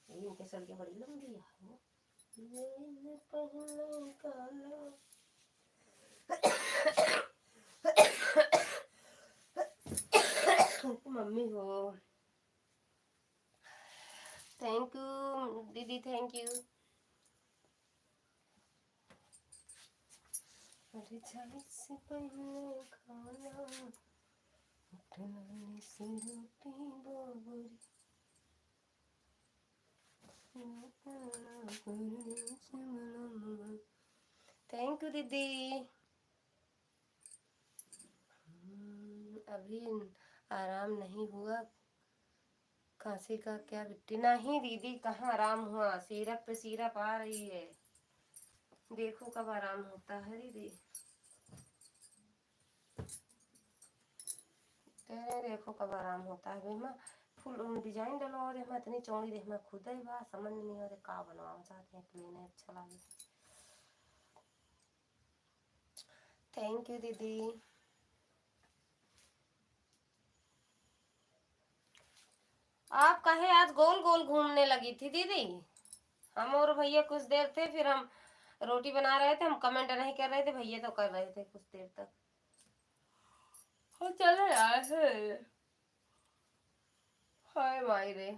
S1: इनके सड़कें बड़ी लंबी है। मम्मी हो, थैंक यू दीदी, थैंक यू। अरे जाने से पहले खाना, उठने से रोटी बोरी। थैंक यू दीदी। अभी आराम नहीं हुआ, खांसी का क्या बिट्टी? नहीं दीदी, कहाँ आराम हुआ, सिरप पे सिरप आ रही है, देखो कब आराम होता है दीदी। देखो कब आराम होता है। मैं फुल डिजाइन डलो और मैं इतनी चौड़ी देख, मैं खुद ही बात समझ नहीं आ रही का बनवाना चाहते हैं, प्लेन अच्छा लगे। थैंक यू दीदी। आप कहे आज गोल गोल घूमने लगी थी दीदी? हम और भैया कुछ देर थे, फिर हम रोटी बना रहे थे, हम कमेंट नहीं कर रहे थे, भैया तो कर रहे थे कुछ देर तक। हम चले आए थे, हाय माई रे।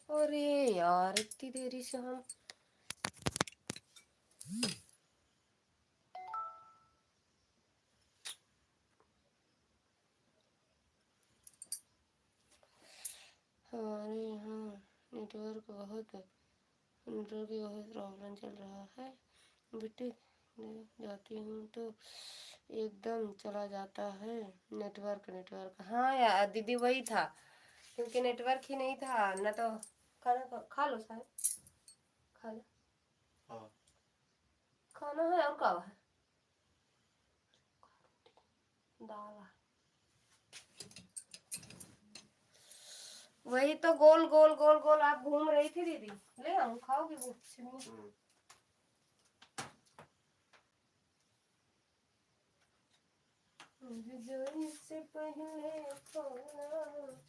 S1: अरे यार इतनी देरी से हम हमारे यहाँ नेटवर्क की बहुत प्रॉब्लम चल रहा है बेटे। जाती हूँ तो एकदम चला जाता है नेटवर्क। हाँ यार दीदी वही था, क्योंकि नेटवर्क ही नहीं था ना। तो खाना खा लो साहब, खा लो।
S3: हाँ।
S1: खाना है और क्या है? दाल है। वही तो गोल गोल गोल गोल आप घूम रही थी दीदी। ले आऊं, खाओगी वो सिवनी? मुझे जो इससे पहले खोना।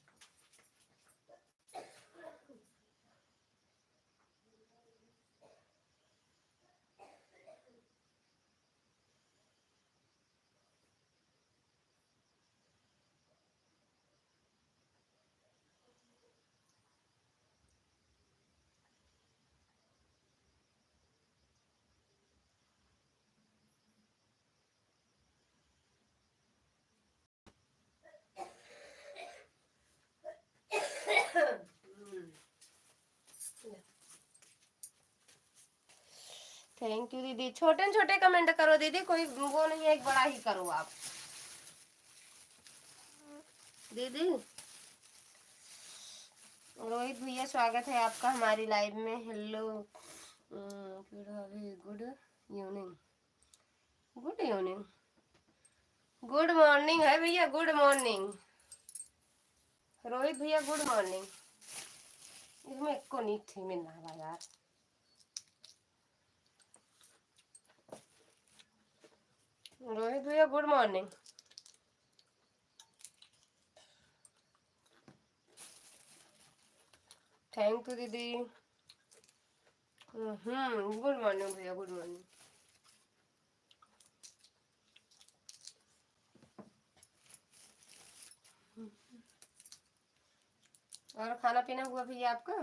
S1: थैंक यू दीदी। छोटे छोटे कमेंट करो दीदी, कोई वो नहीं है, एक बड़ा ही करो आप दीदी। रोहित भैया स्वागत है आपका हमारी लाइव में। Hello, good evening. Good evening, good morning है भैया, गुड मॉर्निंग। रोहित भैया गुड मॉर्निंग। इसमें एक को नहीं थी मिलना यार। रोहित भैया गुड मॉर्निंग। थैंक यू दीदी। गुड मॉर्निंग भैया, गुड मॉर्निंग। और खाना पीना हुआ भैया आपका?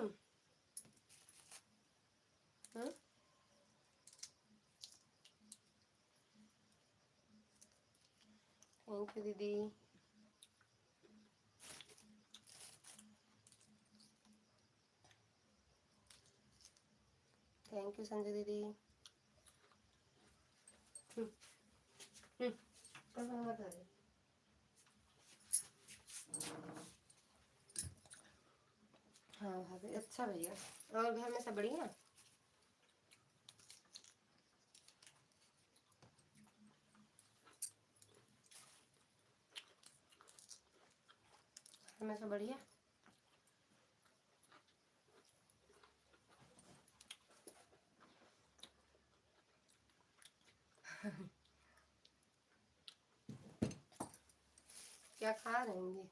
S1: थैंक यू दीदी। थैंक यू संजय दीदी। हाँ भाभी, अच्छा भैया। और घर में सब बढ़िया? घर में सब बढ़िया? क्या खा रहे हैं ये?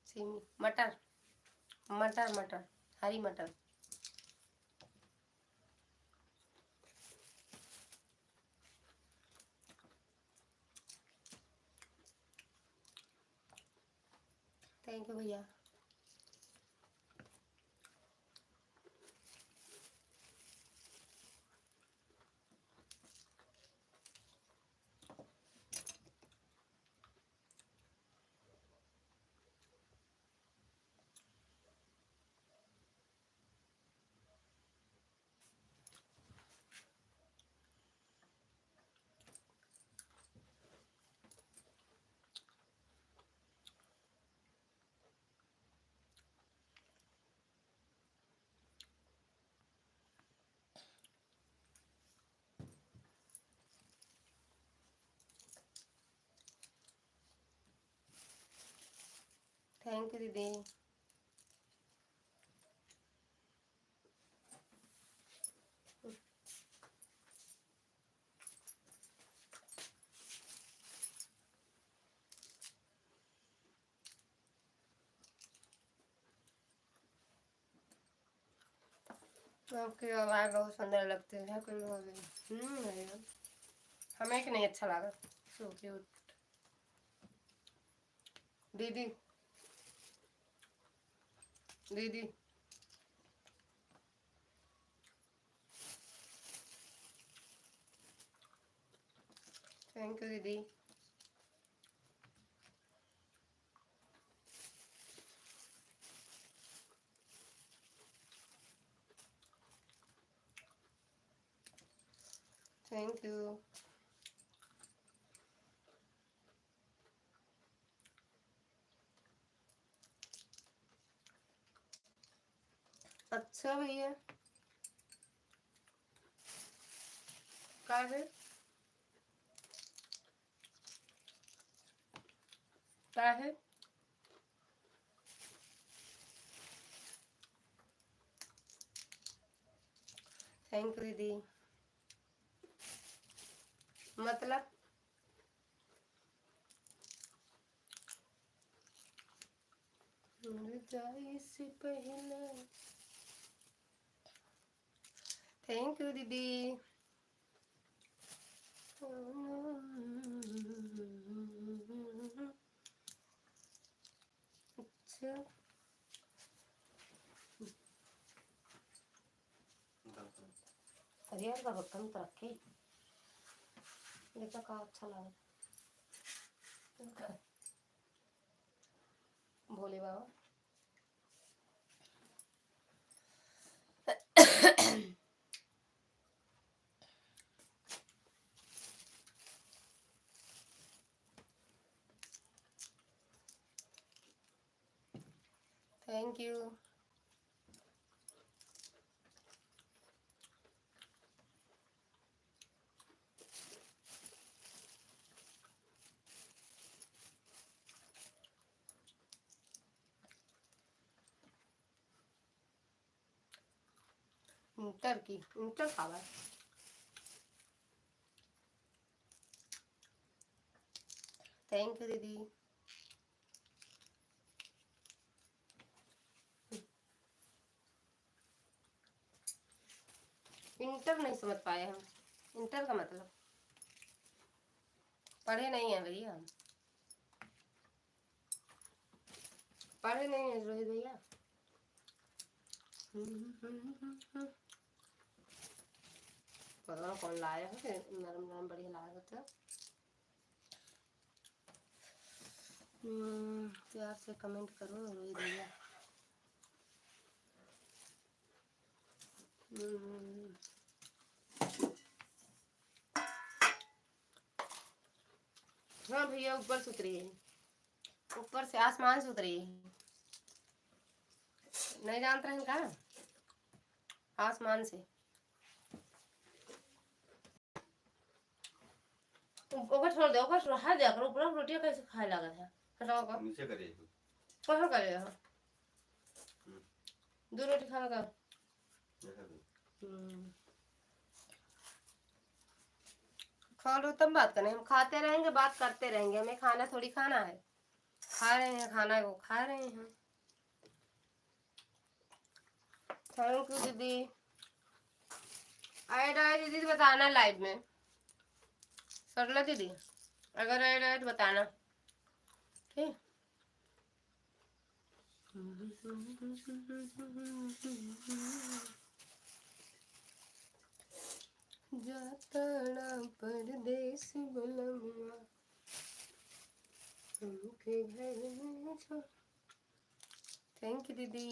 S1: सिमी, मटर मटर मटर, हरी मटर। थैंक यू भैया। थैंक यू दीदी। आपकी आवाज बहुत सुंदर लगती है कोई भैया हमें कि नहीं अच्छा लगा सो क्यूट दीदी दीदी थैंक यू दीदी थैंक यू अच्छा भैया क्या है क्या है थैंक यू दीदी मतलब जाए से पहले थैंक यू दीदी अच्छा अरे यार का बर्तन तो रखे देखा का अच्छा लगा भोले बाबा थैंक यू इंटर की इंटर खावा थैंक यू दीदी इंटर नहीं समझ पाए हम इंटर का मतलब पढ़े नहीं है भैया पढ़े नहीं है रोहित भैया पता नहीं कौन लाया है नरम नरम बढ़िया लाया था प्यार से कमेंट करो रोहित भैया हाँ भैया ऊपर से उतरी है ऊपर से आसमान से उतरी है नहीं जानते हैं क्या आसमान से ऊपर छोड़ दे ऊपर हाथ जाकर ऊपर रोटियां कैसे खाए लगा था हटाओ का
S3: नीचे करिए
S1: कहाँ करेगा दो रोटी खाएगा खा लो तब बात करें हम खाते रहेंगे बात करते रहेंगे हमें खाना थोड़ी खाना है खा रहे हैं खाना वो खा रहे हैं थैंक यू दीदी ऐड आए दीदी बताना लाइव में सरला दीदी अगर ऐड आए तो बताना ठीक जाता परदेस बुलमुआ उनके घर में छो थैंक यू दीदी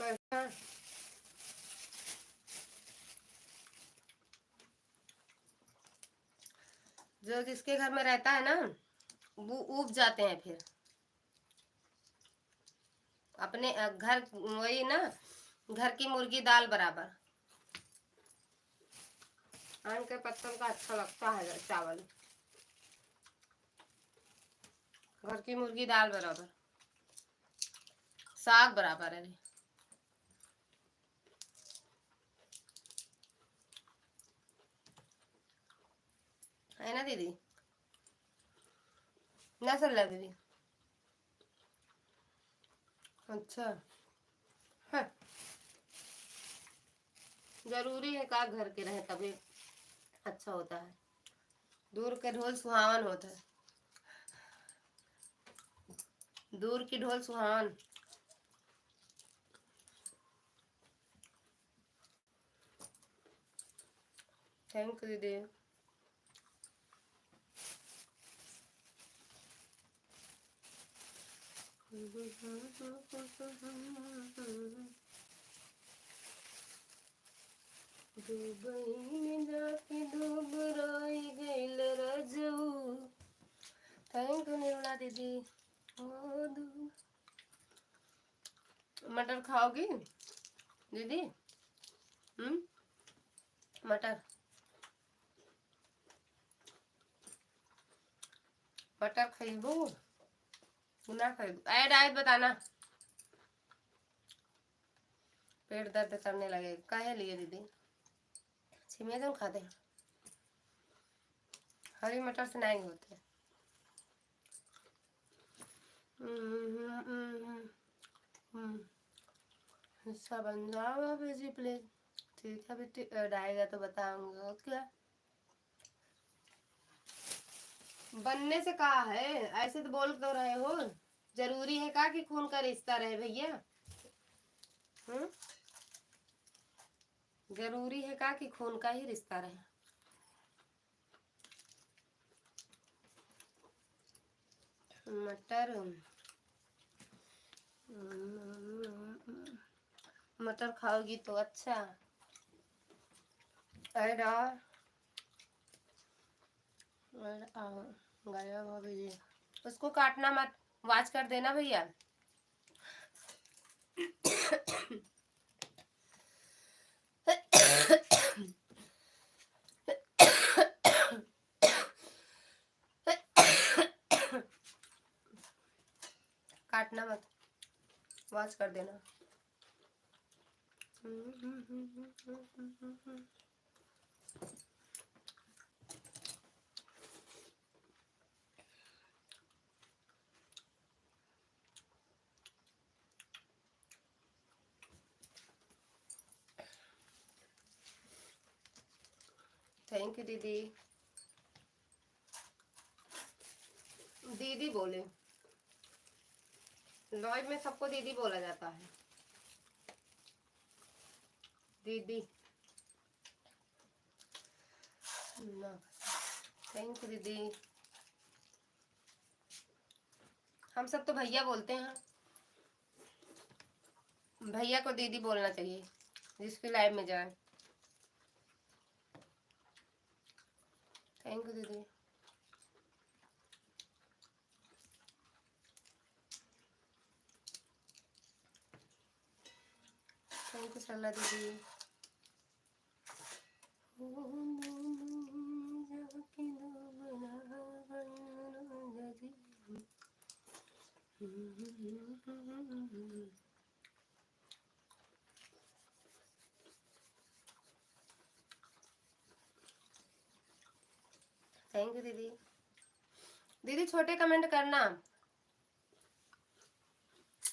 S1: कैसा जो जिसके घर में रहता है ना वो ऊब जाते हैं फिर अपने घर वही ना घर की मुर्गी दाल बराबर आम के पत्तों का अच्छा लगता है चावल घर की मुर्गी दाल बराबर साग बराबर है है ना दीदी, ना चल रहा दीदी। अच्छा हाँ। जरूरी है का घर के रहे तभी अच्छा होता है, दूर के ढोल सुहावन होता है, दूर की ढोल सुहावन। थैंक यू दीदी। दुबई में जाके दुबराई गइल रजऊ। थैंक यू निर्मला दीदी। ओ मटर खाओगी दीदी? मटर मटर खरीदू ना खरीदू? ऐड आयत बताना। पेट दर्द करने लगे काहे लिए दीदी? छिमिया तुम खाते हैं? हरी मटर से नहीं होते। हिस्सा बन जाओ बेजी प्लीज। ठीक है बेटी, ऐड आएगा तो बताऊंगा। क्या बनने से कहा है? ऐसे तो बोल तो रहे हो। जरूरी है का कि खून का रिश्ता रहे भैया? जरूरी है का कि खून का ही रिश्ता रहे? मटर मटर खाओगी तो अच्छा। ऐड गया भाभी जी, उसको काटना मत, वाच कर देना भैया। काटना मत, वाच कर देना। थैंक यू दीदी। दीदी बोले, लाइव में सबको दीदी बोला जाता है। दीदी थैंक यू दीदी। हम सब तो भैया बोलते हैं, भैया को दीदी बोलना चाहिए जिसकी लाइव में जाए। थैंक यू दीदी। थैंक यू सरला दीदी। थैंक यू दीदी। दीदी छोटे कमेंट करना,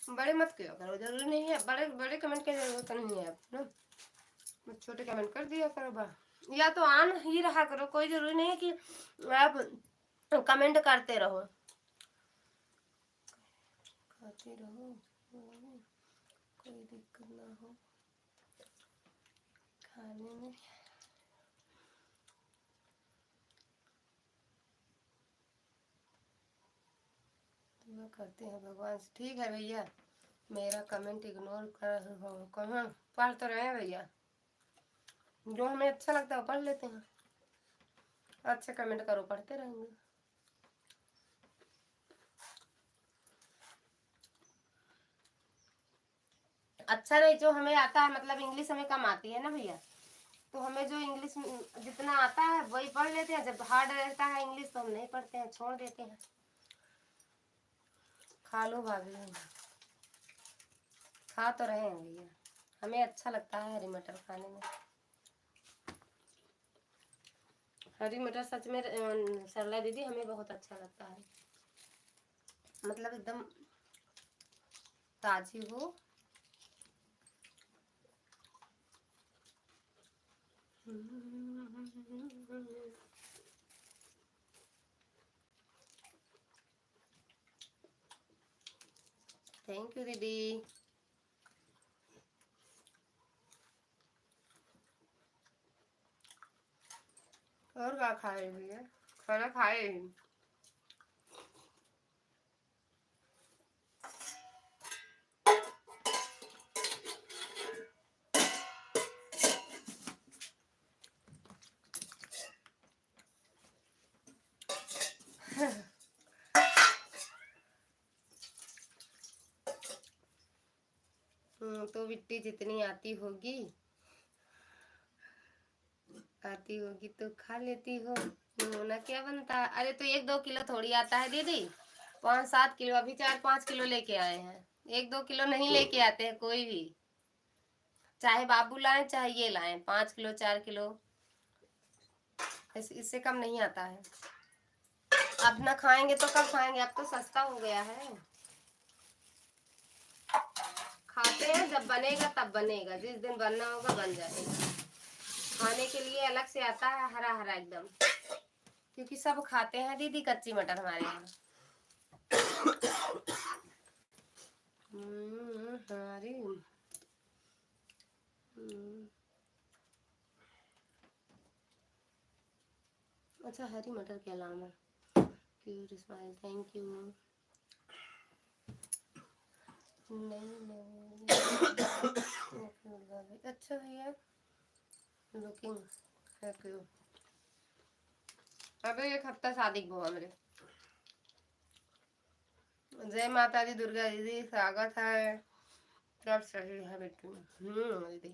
S1: बड़े मत किया करो, जरूरी नहीं है बड़े बड़े कमेंट की जरूरत नहीं है ना, छोटे कमेंट कर दिया करो बा, या तो आन ही रहा करो, कोई जरूरी नहीं है कि आप कमेंट करते रहो, खाते रहो, कोई दिक्कत ना हो खाने में। दुआ करते हैं भगवान से। ठीक है भैया, मेरा कमेंट इग्नोर कर हो कहाँ पढ़ तो रहे हैं भैया, जो हमें अच्छा लगता है वो पढ़ लेते हैं। अच्छा कमेंट करो, पढ़ते रहेंगे। अच्छा नहीं, जो हमें आता है, मतलब इंग्लिश हमें कम आती है ना भैया, तो हमें जो इंग्लिश जितना आता है वही पढ़ लेते हैं। जब हार्ड रहता है इंग्लिश तो हम नहीं पढ़ते हैं, छोड़ देते हैं। खा लो भाभी, खा तो रहे हैं भैया, हमें अच्छा लगता है हरी मटर खाने में। हरी मटर सच में सरला दीदी हमें बहुत अच्छा लगता है, मतलब एकदम ताजी हो। थैंक यू दीदी। और क्या खाए भैया, खाना खाए। तो बिट्टी जितनी आती होगी तो खा लेती हो, ना क्या बनता है। अरे तो 1-2 किलो थोड़ी आता है दीदी, 5-7 किलो, अभी 4-5 किलो लेके आए हैं। 1-2 किलो नहीं लेके आते हैं कोई भी, चाहे बाबू लाए चाहे ये लाए, 5 किलो 4 किलो, इससे कम नहीं आता है। अब ना खाएंगे तो कब खाएंगे, अब तो सस्ता हो गया है। खाते हैं जब बनेगा तब बनेगा, जिस दिन बनना होगा बन जाएगा। खाने के लिए अलग से आता है हरा हरा एकदम, क्योंकि सब खाते हैं दीदी कच्ची मटर हमारे यहाँ। हरी अच्छा, हरी मटर के अलावा क्यूट स्माइल, थैंक यू। नहीं अच्छा भैया, लुकिंग थैंक यू। अबे 1 हफ्ता शादी को हमरे। जय माता दी, दुर्गा दीदी स्वागत है। सब सही है बेटी। दीदी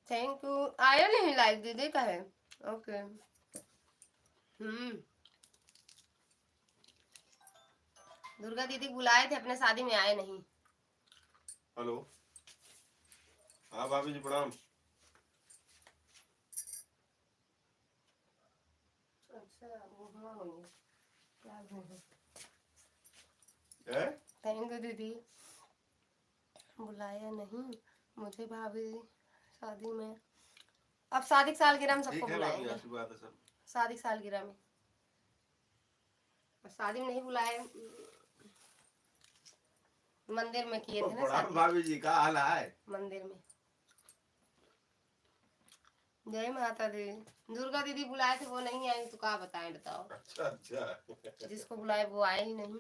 S1: थैंक यू। आया नहीं लाइक दीदी कहे, ओके। दुर्गा दीदी बुलाए थे अपने शादी में, आए नहीं।
S3: हेलो, हाँ भाभी जी प्रणाम।
S1: अच्छा वो थैंक यू दीदी, बुलाया नहीं मुझे भाभी शादी में। अब शादी की सालगिरह में सबको बुलाएंगे,
S3: आशीर्वाद है सब।
S1: शादी की सालगिरह में, शादी में नहीं बुलाए, मंदिर में किए थे ना शादी।
S3: भाभी जी का हाल है
S1: मंदिर में। जय माता दी। दुर्गा दीदी बुलाए थे वो नहीं आई, तो क्या बताएं, बताओ।
S3: अच्छा
S1: जिसको बुलाए वो आए ही नहीं।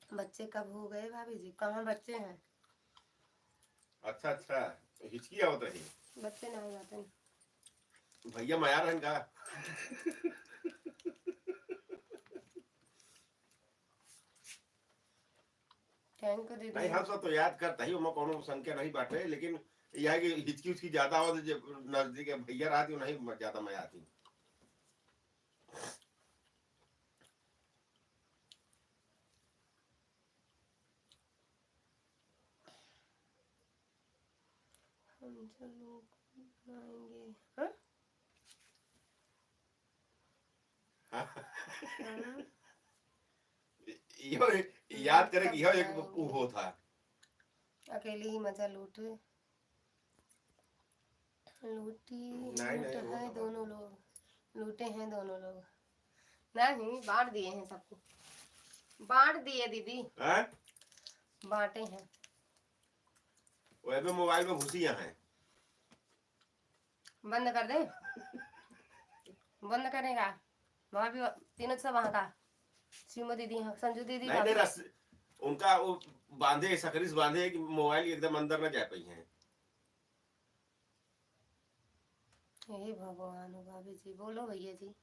S1: बच्चे कब हो गए भाभी जी, कहाँ बच्चे हैं।
S3: अच्छा हिचकी आवत रही,
S1: बच्चे नहीं आते।
S3: भैया माया रहन का।
S1: थैंक यू दीदी।
S3: नहीं हम सब तो याद करता ही, उमा कोनो संख्या नहीं बांटे, लेकिन यह है कि हिचकी उसकी ज्यादा आवत, नजदीक भैया रहती नहीं ज्यादा माया आती।
S1: हम चलो आएंगे, हाँ?
S3: यो याद करे कि यो एक वो था,
S1: अकेले ही मजा लूटे लूटी
S3: नहीं,
S1: लूट
S3: वो
S1: है
S3: तो
S1: दोनों लोग, लूटे हैं दोनों लोग। नहीं बांट दिए हैं सबको, बांट दिए दीदी,
S3: हैं?
S1: बांटे हैं।
S3: वह भी मोबाइल में घुसिया हैं।
S1: बंद कर दे, बंद करेगा। वहाँ भी तीनों सब वहाँ का सीमा दीदी है, संजू दीदी
S3: नहीं रस उनका वो बांधे, सकरीस बांधे कि मोबाइल एकदम अंदर न जा पाई है।
S1: हे भगवान हो भाभी जी, बोलो भैया जी।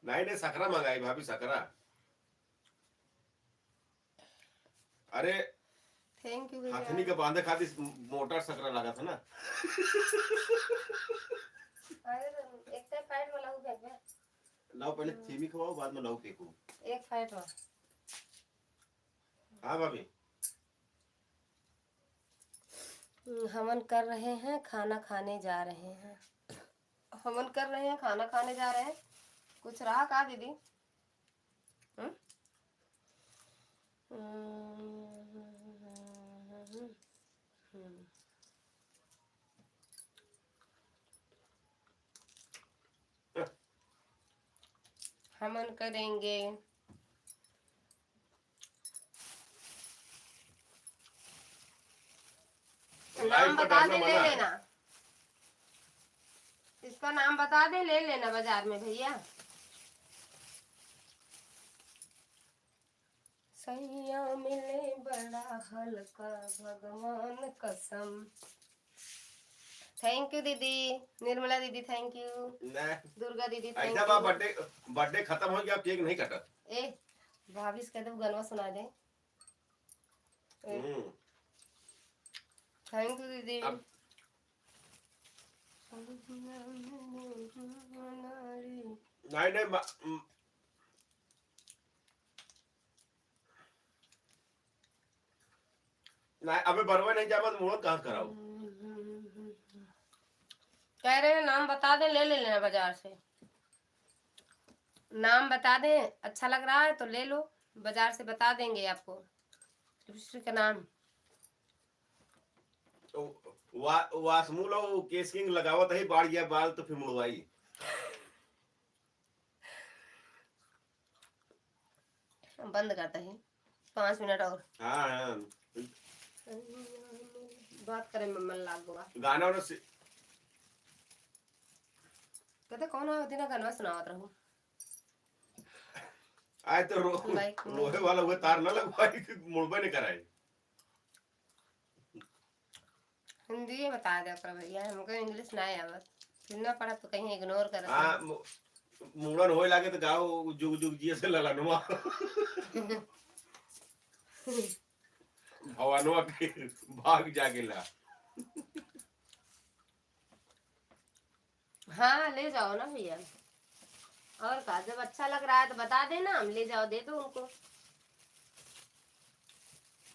S3: नहीं सकरा मंगाई भाभी, सकरा। अरे
S1: थैंक यू भैया।
S3: हथनी के बांधे खातिर मोटर सकरा लगा था ना।
S1: अरे एक तो फैट वाला हो गया,
S3: लाओ पहले थीमी खवाओ, बाद में लाओ फेंको।
S1: एक फैट वाला।
S3: हाँ भाभी,
S1: हवन कर रहे हैं, खाना खाने जा रहे हैं। हवन कर रहे हैं, खाना खाने जा रहे हैं। कुछ रहा का दीदी? हम्म? हवन करेंगे। नाम बता दे, ले लेना। इसका नाम बता दे, ले लेना बाजार में भैया। सैया मिले बड़ा हल्का, भगवान कसम। थैंक यू दीदी, निर्मला दीदी थैंक यू, दुर्गा दीदी थैंक
S3: ऐसा
S1: यू।
S3: बर्थडे बर्थडे खत्म हो गया, केक नहीं कटा।
S1: ए भाभी से कहते गलवा सुना दे। थैंक यू दीदी।
S3: नहीं नहीं नहीं, अबे बरवा नहीं जावा तो मुहूर्त कहाँ कराओ।
S1: कह रहे हैं नाम बता दे, ले लेना बाजार से। नाम बता दे, अच्छा लग रहा है तो ले लो, बाजार से बता देंगे आपको लिपस्टिक का नाम।
S3: वासमू लो केस किंग लगावत है, बाढ़ गया बाल तो फिर मुड़वाई।
S1: बंद करता है 5 मिनट और।
S3: हाँ
S1: बात करें मन लाग गवा
S3: गाना वाला
S1: कहते कौन है दिन गाना सुनावत रहूं।
S3: आए तो रोहे वाला हुए तार ना लगवाई, मुड़बे नहीं कराई।
S1: हिंदी बता दे कर भैया, हमको इंग्लिश ना आवत, सुनना पड़ा तो कहीं इग्नोर कर।
S3: हाँ मुड़न होए लागे तो गाओ जुग जुग जिए से ललनवा भवानवा के भाग जागेला।
S1: हाँ ले जाओ ना भैया, और का जब अच्छा लग रहा है तो बता देना, हम ले जाओ, दे दो उनको,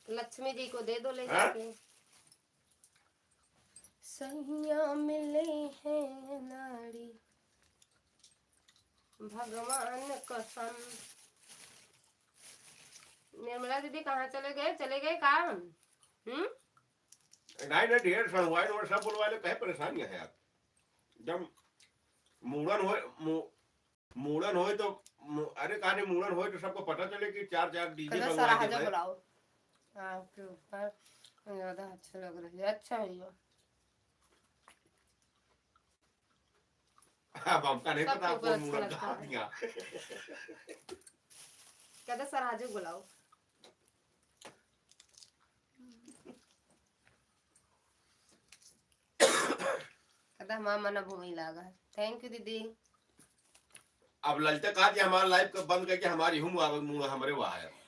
S1: लक्ष्मी जी को दे दो ले जाके। सैया मिले हैं नारी, भगवान कसम। निर्मला दीदी कहाँ चले गए? चले गए काम?
S3: नहीं नहीं ढेर सड़वाई और सब बोलवाले, कहे परेशानी है यार। जब मूड़न होए तो अरे कहानी मूड़न होए तो सबको पता चले कि 4 डीजे
S1: मंगवाए के बुलाओ। आपके ऊपर ज्यादा अच्छा लग रहा है। अच्छा भैया
S3: अब हमका नहीं पता आपको मूड़न कहाँ दिया।
S1: कहते सराजू बुलाओ। कहता मामा ना भूमि लागा। थैंक यू दीदी।
S3: अब ललते कहा कि हमारा लाइव बंद करके हमारी हमारे वहां है।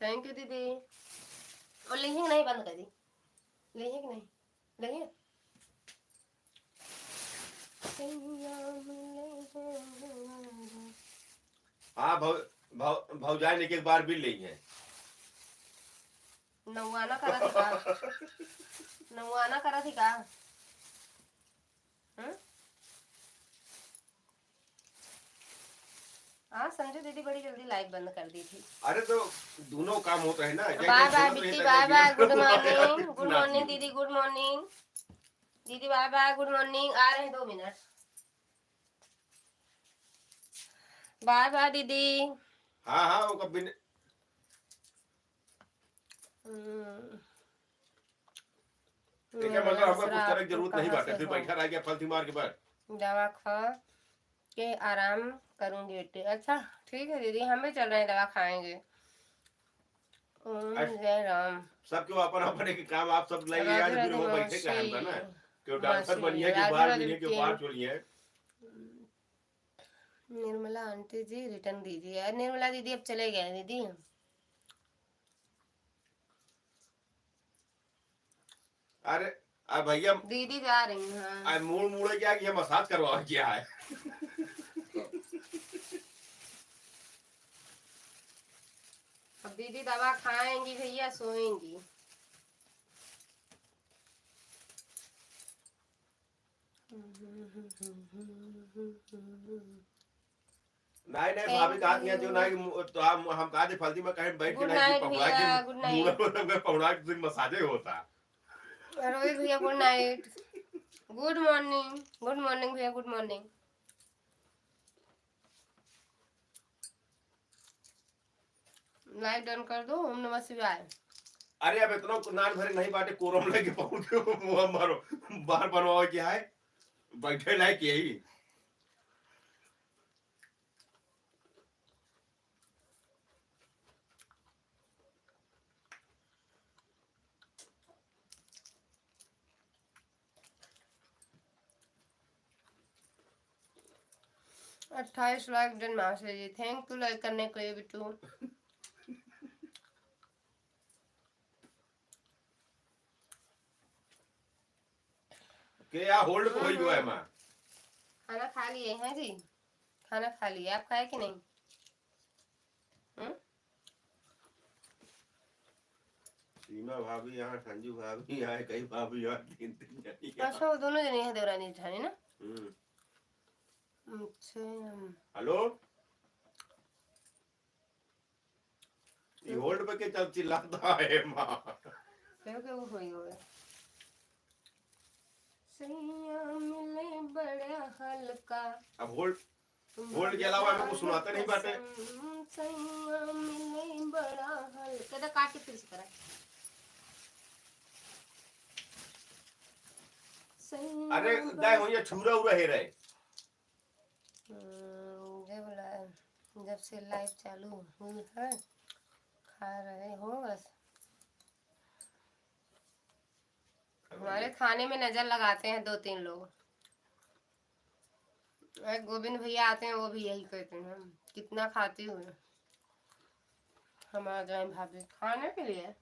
S1: थैंक यू दीदी। और लिंक नहीं बंद कर दी, लिंक नहीं लगे।
S3: हाँ भौजाई ने एक बार भी ली है।
S1: नौवाना करा थी का? नौवाना करा थी का? हाँ संजू दीदी बड़ी जल्दी लाइव बंद कर दी थी।
S3: अरे तो दोनों काम होता है ना।
S1: Bye bye Bitti, bye bye, good morning, good morning दीदी, गुड मॉर्निंग दीदी, बाय बाय, गुड मॉर्निंग। आ रहे हैं 2 मिनट। बाय बाय दीदी।
S3: हाँ हाँ वो कभी देखिए मतलब हमको कुछ तरह की जरूरत नहीं बाटे, फिर बैठा रह गया फलती मार के बैठ।
S1: दवा खा के आराम करूंगी बेटे। अच्छा ठीक है दीदी, हम भी चल रहे हैं, दवा खाएंगे। जय राम।
S3: सब क्यों अपन अपने के काम आप सब लाइए, आज
S1: राधे
S3: फिर
S1: राधे
S3: वो बैठे का है ना, क्यों डॉक्टर बनिए कि
S1: राधे
S3: बाहर
S1: राधे
S3: बनिए कि
S1: बिट्टी।
S3: बाहर छोड़िए।
S1: निर्मला आंटी जी रिटर्न दीजिए। निर्मला दीदी अब चले गए दीदी।
S3: अरे भैया
S1: दीदी जा रही हैं।
S3: मूड मूड़े क्या कि मसाज करवा क्या है।
S1: अब दीदी दवा खाएंगी भैया, सोएंगी।
S3: नहीं भाभी कहा दिया जो नहीं तो हम कहा दे फल्दी में कहीं बैठ के नहीं पकड़ा के पकड़ा के मसाजे होता।
S1: रोहित भैया good night, good morning, good morning भैया, गुड मॉर्निंग। लाइट डन कर दो। ओम नमः शिवाय।
S3: अरे अब इतना नान भरे नहीं बाटे, कोरम लेके पहुंच के मुंह मारो बाहर बनवाओ क्या है, बैठे लायक यही।
S1: अट्ठाईस like done master ji, thank you like करने के लिए बिट्टू।
S3: के या होल्ड पे होई जो है मां।
S1: खाना खा लिए हैं जी, खाना खा लिए, आप खाए कि नहीं?
S3: सीमा भाभी यहाँ, संजू भाभी यहाँ, कई भाभी यहाँ, 3 जनी।
S1: अच्छा वो दोनों जने हैं देवरानी जेठानी ना। अच्छा
S3: हेलो ये होल्ड पे के चल चिल्लाता है मां।
S1: क्योंकि वो हुई होगा। सैया मिले बड़ा हल्का।
S3: अब होल्ड के अलावा हमें कुछ सुनाते नहीं बाटे।
S1: सैया मिले बड़ा हल्का। तो काट के फिर से करा।
S3: अरे गाय हो ये छुरा उरा है रहे।
S1: जब से लाइव चालू हुई है खा रहे हो बस। हमारे खाने में नजर लगाते हैं 2-3 लोग। गोविंद भैया आते हैं, वो भी यही कहते हैं कितना खाती हूँ। हम आ जाए भाभी खाने के लिए,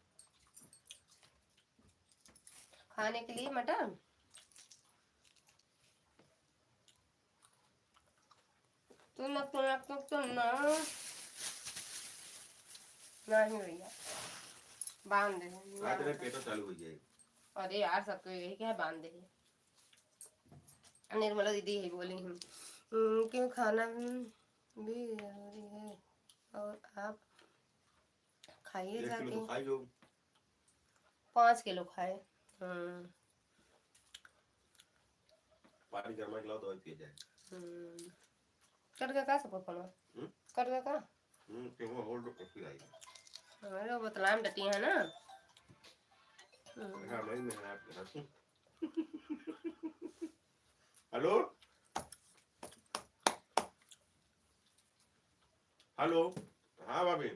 S1: खाने के लिए मटन। तो नहीं भैया बांध दे।
S3: आज तेरे पेट चालू हो जाएगी।
S1: अरे यार सबको यही क्या है, बांध दे। निर्मला दीदी यही बोली हूँ क्यों खाना भी जरूरी है और आप खाइए जाके। 5 किलो खाए।
S3: पानी गर्मा खिलाओ तो पी जाए।
S1: करके का सपोर्ट करना करके का
S3: कि वो होल्ड पे पी आई।
S1: अरे वो बतलाम डटी है ना।
S3: हां नहीं मैं आप हेलो हेलो हाँ भाभी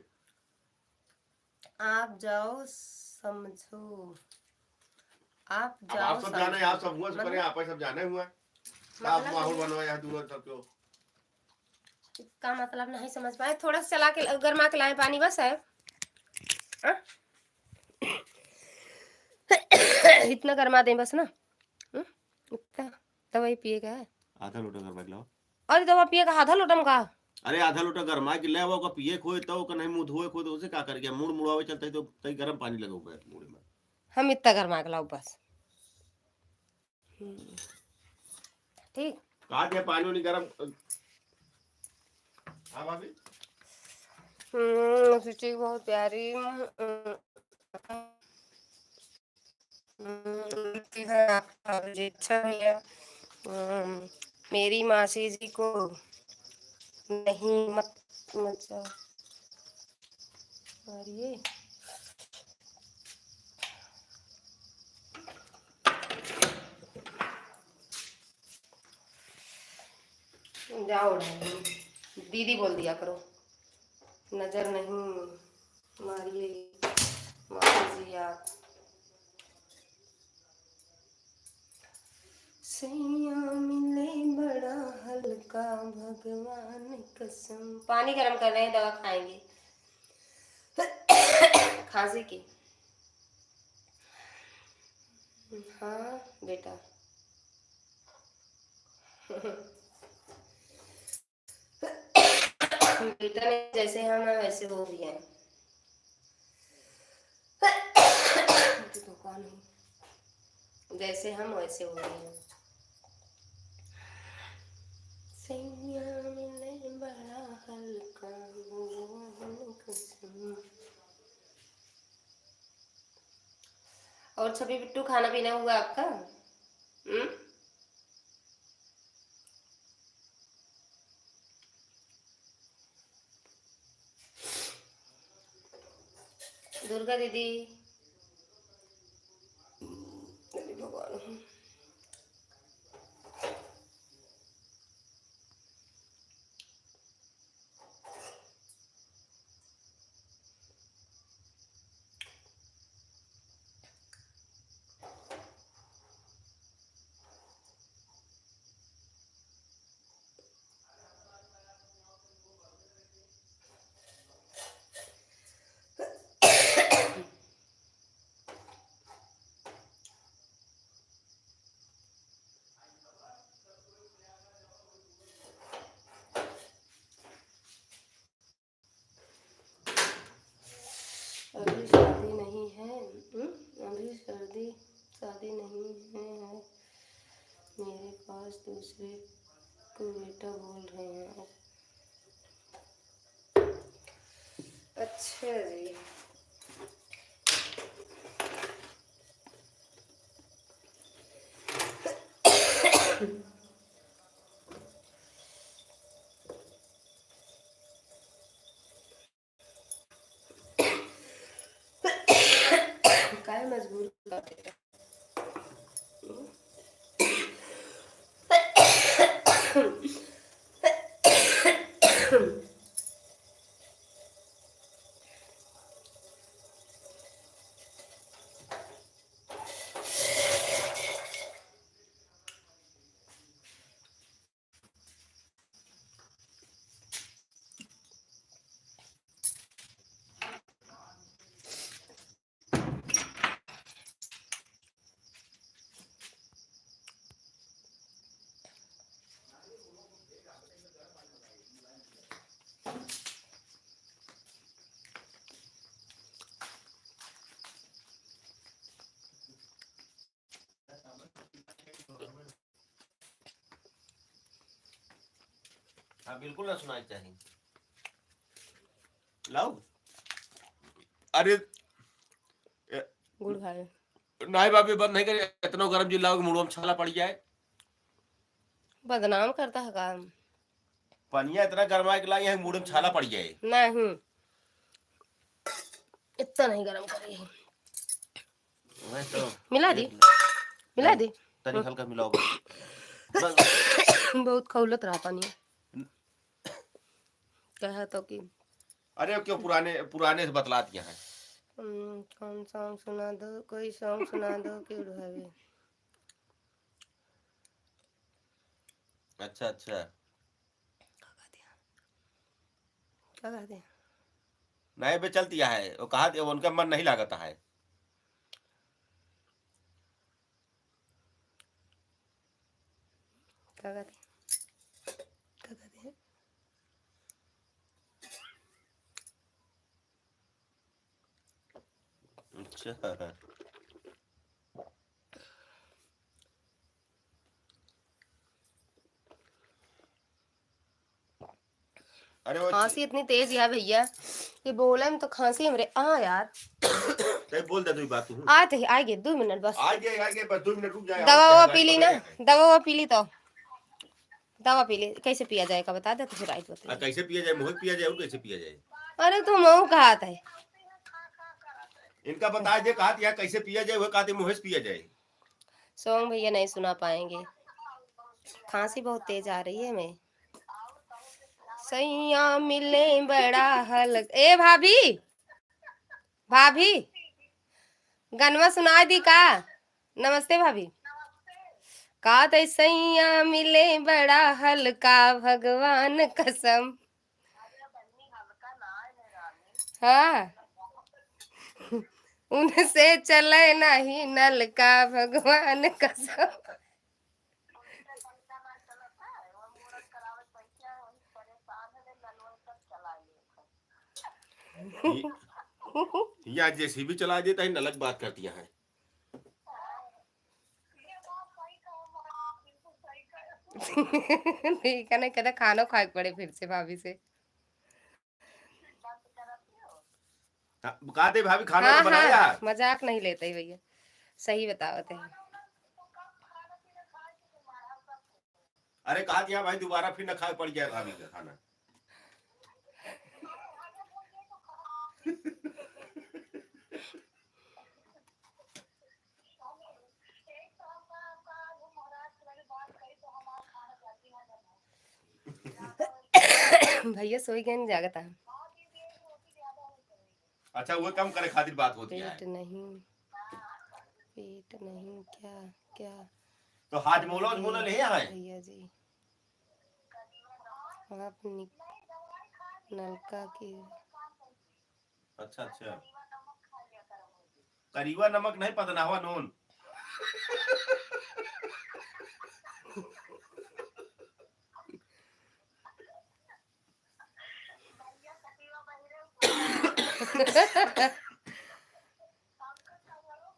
S1: आप जाओ समझो, आप जाओ।
S3: आप सब जाने, आप सब हुआ करें, आप सब जाने हुआ आप माहौल बनवाया दूर तक क्यों।
S1: इसका मतलब नहीं समझ पाए। थोड़ा सा चला के गर्मा के लाए पानी बस है। इतना गर्मा दें बस ना। इतना दवाई पिएगा
S3: आधा लोटा गर्मा खिलाओ।
S1: अरे दवा पिएगा आधा लोटम का।
S3: अरे आधा लोटा गर्मा के ले वो का पिए खोए तो का नहीं मुंह धोए खोए तो उसे का कर गया मुड़ मुड़ावे चलते तो तई गरम पानी लगा हुआ है मुंह में।
S1: हम इतना गर्मा के लाओ बस ठीक।
S3: कहा दिया पानी नहीं गरम हाँ भाभी
S1: सिटी बहुत प्यारी है आपका जी, अच्छा भैया। मेरी मासी जी को नहीं मत मतलब मारिए। जाओ दीदी बोल दिया करो, नजर नहीं मारिए मासी जी आप। सैया मिले बड़ा हल्का भगवान कसम। पानी गर्म कर रहे हैं, दवा खाएंगे खांसी की। हाँ बेटा बेटा ने जैसे हम हैं वैसे वो भी हैं। दुकान है जैसे हम वैसे हो रहे हैं। सैया मिले बड़ा हल्का भगवान कसम। और छवि बिट्टू खाना पीना हुआ आपका? दुर्गा दीदी अरे भगवान। अभी शादी नहीं है। अभी शादी नहीं है मेरे पास दूसरे को बेटा बोल रहे हैं। अच्छा जी काय मजबूर कर देता।
S3: हाँ बिल्कुल ना सुनाई चाहिए। लाओ अरे
S1: गुड़ खाए
S3: नहीं भाभी बंद नहीं करे, इतना गर्म जी लाओ मुंह में छाला पड़ जाए।
S1: बदनाम करता है काम।
S3: पनिया इतना गर्मा के लाई है मुंह में छाला पड़ जाए।
S1: नहीं इतना नहीं गरम करी।
S3: वही तो
S1: मिला दी मिला दी
S3: तनी हल्का मिलाओ बस।
S1: बहुत खौलत रहा पानी। कहा तो कि
S3: अरे क्यों पुराने पुराने से बतला दिया है।
S1: कौन सॉन्ग सुना दो, कोई सॉन्ग सुना दो क्यों भाभी।
S3: अच्छा अच्छा
S1: क्या कहते हैं
S3: नहीं बे चल दिया है वो कहा उनका मन नहीं लागता है।
S1: क्या कहते हैं क्या कहते हैं।
S3: अच्छा अरे वो
S1: खांसी इतनी तेज है भैया कि बोले में तो खांसी हमरे यार
S3: कहीं बोल दे तू बात तू
S1: आते आएंगे 2 मिनट बस।
S3: आगे बस 2 मिनट रुक जाए
S1: दवा
S3: और
S1: ववा
S3: गाड़ी
S1: पी ली
S3: पकड़े
S1: ना,
S3: जाए।
S1: दवा पी ली तो दवा पी ली, कैसे पिया जाएगा बता दे तो फिर आई बता।
S3: कैसे पिया जाए, मुँह पिया जाए और कैसे पिया जाए?
S1: अरे तू मुँह कहा था
S3: इनका बता दे कहा यार कैसे पिया जाए, वो कहते मुँह से पिया जाए।
S1: सॉन्ग भैया नहीं सुना पाएंगे, खांसी बहुत तेज आ रही है मैं। सैया मिले बड़ा हल ए भाभी भाभी गनवा सुना दी का। नमस्ते भाभी। का तो सैया मिले बड़ा हल्का भगवान कसम। हाँ उनसे चले नहीं नल का भगवान कसम।
S3: या जेसीबी चला देता है, अलग बात करती है।
S1: ठीक है, नहीं कहता खाना खाए पड़े फिर से भाभी से।
S3: कहते भाभी खाना
S1: हाँ
S3: तो बनाया।
S1: हाँ मजाक नहीं लेते भैया, सही बतावते हैं।
S3: अरे कहा दिया भाई दोबारा फिर न खाए पड़ जाए भाभी का खाना।
S1: भैया सोई गए नहीं जागता है।
S3: अच्छा वो कम करे खातिर बात होती है।
S1: पेट नहीं क्या क्या
S3: तो हाथ मोलो ले है
S1: भैया जी आप नलका की।
S3: अच्छा अच्छा करीबा नमक नहीं पदनावा नून।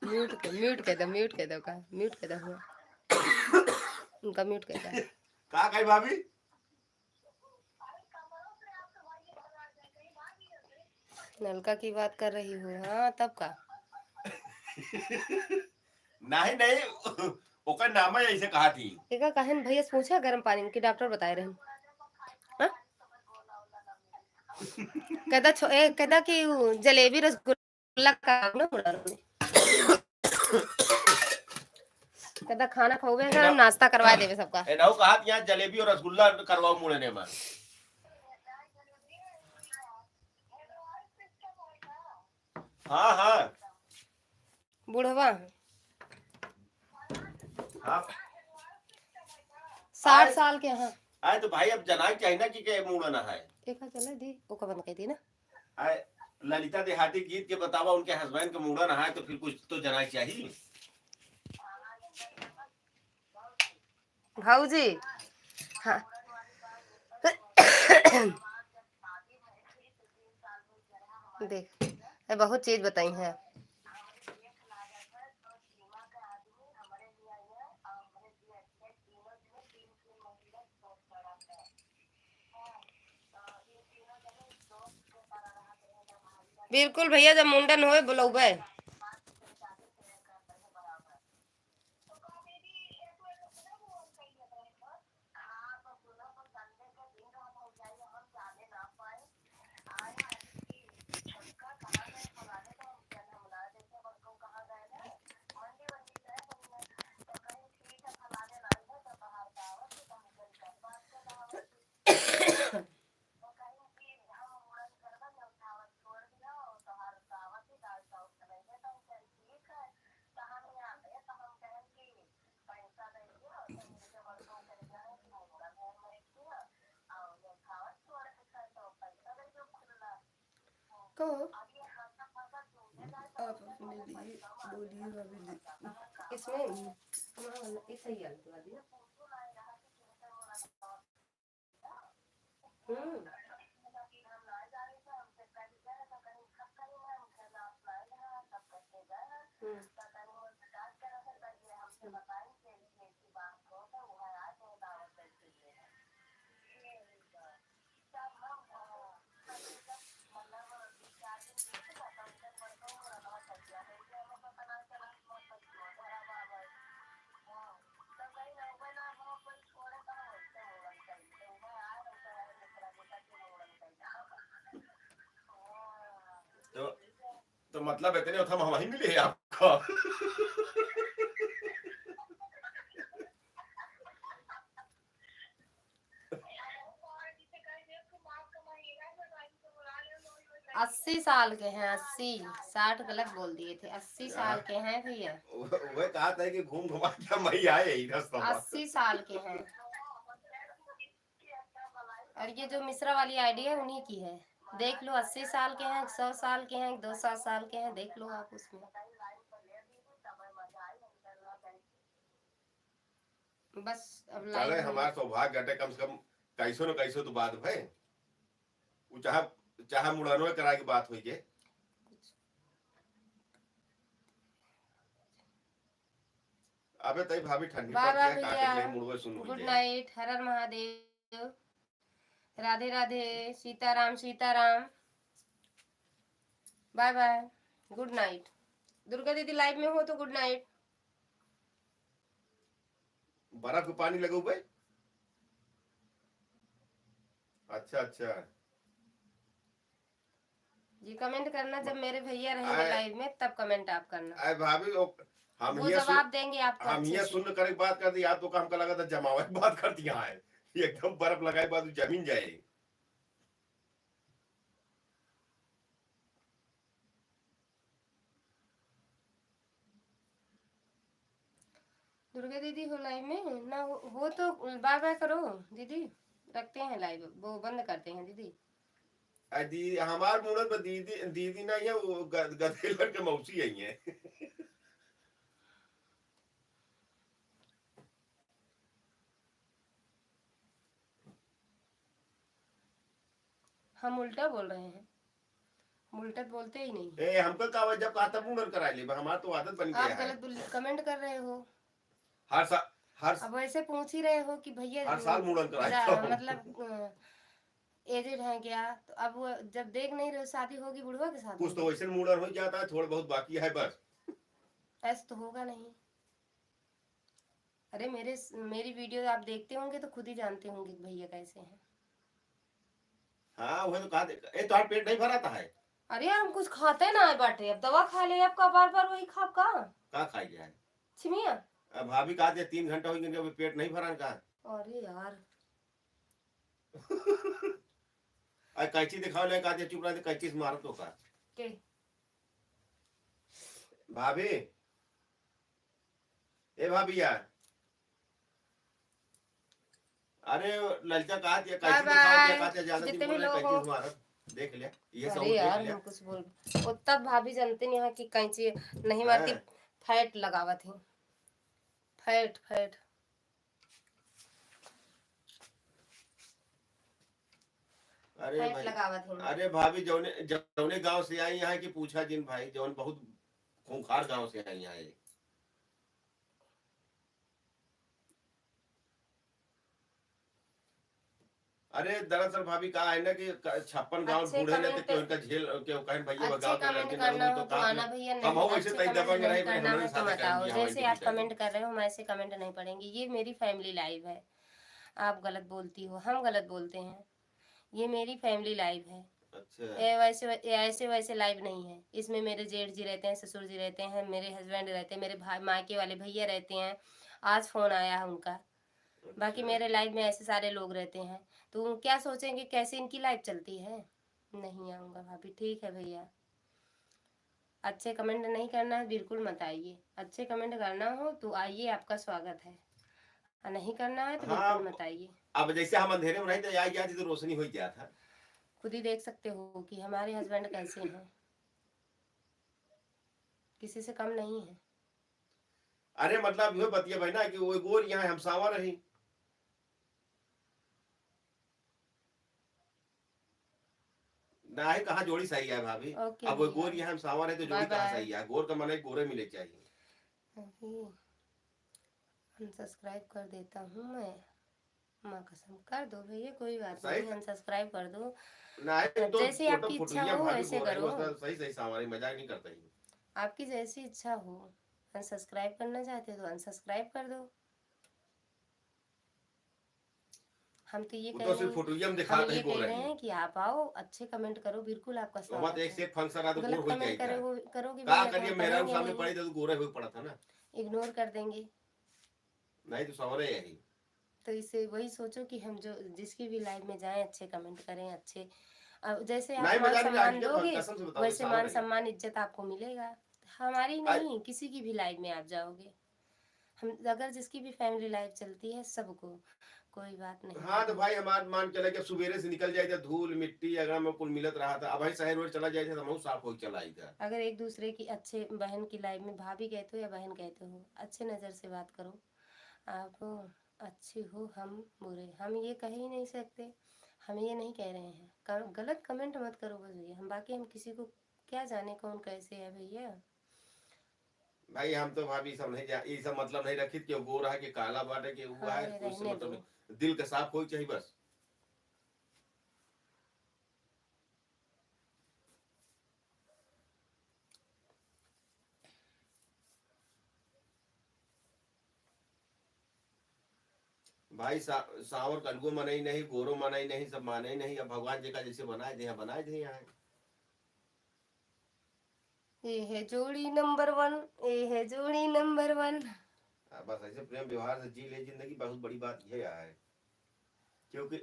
S1: म्यूट कर दो का म्यूट कर दो उनका म्यूट कर दो।
S3: का कही भाभी?
S1: नलका की बात कर रही हूँ। हाँ तब का
S3: नहीं नहीं ओकर नाम ऐसे कहा थी।
S1: देखा कहन भैया से पूछा गर्म पानी की डॉक्टर बताए रहे। हाँ? कहता कि जलेबी रसगुल्ला का ना कहता खाना खाओगे हम नाश्ता करवा देवे सबका।
S3: एनाऊ कहा यहाँ जलेबी और रसगुल्ला करवाओ मुड़ने में। हाँ हाँ
S1: बुढ़वा
S3: हाँ
S1: 60 साल के। हाँ
S3: आए तो भाई अब जना चाहिए ना कि मुड़ना है।
S1: देखा चला दी वो का बंद कर दी ना।
S3: आए ललिता देहाती गीत के बतावा उनके हस्बैंड का मुड़न है तो फिर कुछ तो जना चाहिए।
S1: भाऊजी हाँ देख बहुत चीज बताई है। बिल्कुल भैया जब मुंडन होए बुलौबे। को आप अपने लिए बोलिए भाभी इसमें इस सही है
S3: तो मतलब इतने उठा हम वहीं मिले हैं आपको।
S1: अस्सी साल के हैं, 80, 60 गलत बोल दिए थे, 80 साल के हैं भैया,
S3: वो कहा था कि घूम घुमा के मैं आए यही रास्ता पर।
S1: 80 साल के हैं। और ये जो मिश्रा वाली आईडी है उन्हीं की है, देख लो, 80 साल के हैं, 100 साल के हैं, 200 साल के हैं, देख लो आप उसमें। बस अब
S3: चले
S1: लाइव
S3: हमारा सौभाग्य घटे कम से कम कैसो न कैसो तो बात भाई, वो चाहे मुड़ानो करा की बात हुई के। अबे तई भाभी ठंडी
S1: बाय
S3: पड़
S1: बाय
S3: गया,
S1: भैया,
S3: काटे के मुड़वे सुन हुई
S1: गुड
S3: जाए।
S1: Night, Har Har Mahadev, Radhe Radhe, Sitaram Sitaram, bye bye, good night. Durga दीदी लाइव में हो तो गुड नाइट।
S3: बर्फ के पानी लगे हुए। अच्छा अच्छा
S1: जी कमेंट करना जब मेरे भैया रहेंगे लाइव में, तब कमेंट आप करना,
S3: अरे भाभी हम
S1: वो
S3: ये
S1: जवाब देंगे आपको
S3: हम
S1: अच्छे
S3: ये
S1: से।
S3: सुन कर बात करते याद तो काम का लगा था जमावे की बात करती यहाँ है, ये एकदम बर्फ लगाए बाद जमीन जाए।
S1: दुर्गा दीदी हो लाइव में ना, हो तो बाय बाय करो दीदी, रखते हैं लाइव, वो बंद करते हैं दीदी।
S3: दीदी हमार मुड़न पर दीदी दीदी नहीं है, वो गधेलर के मौसी आई है।
S1: हम उल्टा बोल रहे हैं, हम उल्टा बोलते ही नहीं।
S3: ए हमको का जब कहा था मुड़न करा ली, हमारा तो आदत बन
S1: आप
S3: गया है।
S1: गलत कमेंट कर रहे हो,
S3: हर साल
S1: अब ऐसे पूछ ही रहे हो कि भैया
S3: हर साल मुड़न कराए तो।
S1: मतलब एजेड है क्या, तो अब वो जब देख नहीं रहे हो, शादी होगी बुढ़वा के साथ
S3: कुछ तो
S1: होगी।
S3: वैसे मुड़न हो जाता है, थोड़ा बहुत बाकी है बस।
S1: ऐसा तो होगा नहीं। अरे मेरी वीडियो आप देखते होंगे तो खुद ही जानते होंगे कि भैया कैसे हैं।
S3: हाँ वह तो कहा तुम्हारा पेट नहीं भराता है।
S1: अरे यार हम कुछ खाते ना है बाटे, अब दवा खा ले, आपका बार बार वही खा का
S3: खाई जाए।
S1: छिमिया।
S3: अब भाभी कहा 3 घंटा हो गए पेट नहीं भरा का।
S1: अरे यार
S3: कैची दिखाओ नहीं कहा चुप रहा, कैची से मारो तो का
S1: के
S3: भाभी। ए भाभी यार, अरे लड़का कहा कैची
S1: बाय
S3: दिखाओ क्या,
S1: बाय
S3: कहा ज्यादा दिन
S1: जितने भी
S3: बोल रहे
S1: लोग
S3: कैची
S1: हो।
S3: से मारो, देख लिया ये सब
S1: अरे
S3: देख
S1: यार
S3: लिया।
S1: हम कुछ बोल, वो तब भाभी जानते नहीं यहाँ की कैंची नहीं मारती, फैट लगावत है, फैट फैट।
S3: अरे
S1: फैट
S3: भाई,
S1: लगावत है।
S3: अरे भाभी जौने गांव से आई यहाँ की पूछा जिन भाई, जौन बहुत खूंखार गांव से आई यहाँ ये। अरे दरअसल भाभी कहा है ना कि 56 गांव
S1: अच्छे
S3: बूढ़े ने
S1: कमेंट,
S3: तो उनका झेल क्यों कहें भैया
S1: अच्छे
S3: गांव के
S1: कमेंट
S3: लड़के
S1: करना
S3: लड़के
S1: हो
S3: तो
S1: तो
S3: कहा
S1: आना भैया,
S3: हम
S1: नहीं
S3: हो वैसे
S1: अच्छे
S3: तई
S1: कमेंट
S3: दबंग
S1: नहीं
S3: रहे
S1: करना
S3: हमारे
S1: है तो
S3: साथ
S1: बताओ,
S3: करेंगे
S1: जैसे आप
S3: हमारे
S1: कमेंट कर रहे हो हम ऐसे कमेंट नहीं पढ़ेंगे, ये मेरी फैमिली लाइव है। आप गलत बोलती हो, हम गलत बोलते हैं, ये मेरी फैमिली लाइव है।
S3: अच्छा
S1: ऐसे वैसे लाइव नहीं है, इसमें मेरे जेठ जी रहते हैं, ससुर जी रहते हैं, मेरे हस्बैंड रहते हैं, मेरे भाई मायके वाले भैया रहते हैं, आज फोन आया है उनका। बाकी मेरे लाइफ में ऐसे सारे लोग रहते हैं, तो क्या सोचेंगे कैसे इनकी लाइफ चलती है। नहीं आऊँगा भाभी, ठीक है भैया। अच्छे कमेंट नहीं करना है बिल्कुल मत आइए, अच्छे कमेंट करना हो तो आइए, आपका स्वागत है, और नहीं करना है तो बिल्कुल मत आइए।
S3: अब जैसे हम अंधेरे में रहे थे आई जाती तो रोशनी हो गया था।
S1: खुद ही देख सकते हो कि हमारे हस्बैंड कैसे हैं, किसी से कम नहीं है।
S3: अरे मतलब यो बतिया भाई ना कि वो गोर यहाँ हम सावा रही, ना है कहाँ जोड़ी सही है भाभी। अब वो गोर यहाँ हम सावा रहे तो जोड़ी कहाँ सही है, गोर का मन है गोरे मिले चाहिए।
S1: अनसब्सक्राइब कर देता हूँ मैं, माँ कसम कर दो भैया, कोई बात नहीं, अनसब्सक्राइब कर दो,
S3: तो
S1: जैसे आपकी इच्छा हो वैसे करो।
S3: सही सही सामारी मजाक नहीं करता ही।
S1: आपकी जैसी इच्छा हो, अनसब्सक्राइब करना चाहते हो तो अनसब्सक्राइब कर दो। हम तो ये
S3: वो
S1: कह
S3: तो
S1: रहे
S3: सिर्फ
S1: हैं,
S3: फोटोइयम
S1: हम
S3: दिखाते ही
S1: ये
S3: बोल
S1: कह
S3: रहे
S1: रहे
S3: हैं।
S1: हैं कि आप आओ, अच्छे कमेंट करो, बिल्कुल आपका
S3: वो बात
S1: स्वागत
S3: एक से
S1: है।
S3: एक फंक्शन रहा तो
S1: गलत
S3: गोर हो
S1: कमेंट
S3: जाएगा।
S1: करोगे
S3: का
S1: भैया तो
S3: करिए
S1: हम
S3: मेरा
S1: पढ़ेंगे
S3: सामने
S1: नहीं,
S3: पड़े तो गोरे हुए पड़ा था ना,
S1: इग्नोर कर देंगे।
S3: नहीं तो सवरे यही।
S1: तो इससे वही सोचो कि हम जो जिसकी भी लाइव में जाएं अच्छे कमेंट करें, अच्छे जैसे आप
S3: नहीं
S1: मान
S3: मजा नहीं
S1: सम्मान
S3: आगे
S1: दोगे
S3: कसम से बताओ
S1: वैसे मान
S3: सवरे है।
S1: सम्मान इज्जत आपको मिलेगा। हमारी
S3: आज
S1: नहीं, किसी की भी लाइव में आप जाओगे, हम अगर जिसकी भी फैमिली लाइव चलती है सबको, कोई बात नहीं
S3: हाँ तो
S1: है।
S3: भाई हमार मान चले कि सुबेरे से निकल जाए था, धूल मिट्टी अगर में कुल मिलत रहा था, अब भाई शहर में चला जाए था तो बहुत साफ हो चला आई था।
S1: अगर एक दूसरे की अच्छे बहन की लाइव में भाभी कहते हो या बहन कहते हो, अच्छे नज़र से बात करो। आप अच्छे हो, हम बुरे, हम ये कह ही नहीं सकते, हम ये नहीं कह रहे हैं। गलत कमेंट मत करो बस भैया, हम बाकी हम किसी को क्या जाने कौन कैसे है भैया।
S3: भाई हम तो भाभी सब नहीं जा, ये सब मतलब नहीं रखी कि वो गोरा है कि काला बाटे कि हुआ
S1: हाँ,
S3: है,
S1: ये
S3: उससे
S1: रहने
S3: मतलब
S1: दो।
S3: नहीं, दिल का साफ होई चाहिए बस। भाई सावर कलगो मना ही नहीं, गोरो मना ही नहीं, सब माने ही नहीं, अब भगवान जी का जैसे बनाए दे बनाए दे यहाँ।
S1: ये है जोड़ी नंबर 1, ये है जोड़ी नंबर 1।
S3: बस ऐसे प्रेम व्यवहार से जी ले जिंदगी, बहुत बड़ी बात यह है, क्योंकि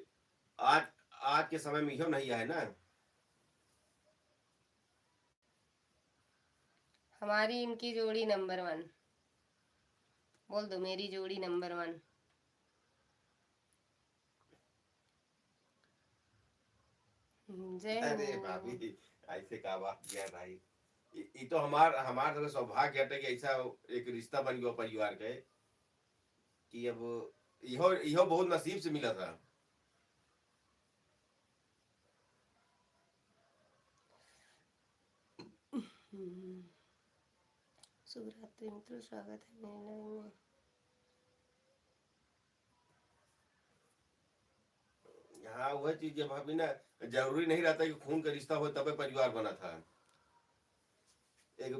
S3: आज आज के समय में यह नहीं है ना।
S1: हमारी इनकी जोड़ी नंबर 1, बोल दो मेरी जोड़ी नंबर 1। जय
S3: अरे
S1: हो।
S3: भाभी ऐसे का बात किया भाई, ये तो हमार हमार तो सौभाग्य है कि ऐसा एक रिश्ता बन गया परिवार के, कि अब इहो इहो बहुत नसीब से मिला था।
S1: शुभ रात्रि मित्रों, स्वागत है मेरे लाइव में।
S3: हाँ वह चीज है भाभी ना, जरूरी नहीं रहता कि खून का रिश्ता हो तबे परिवार बना था। एक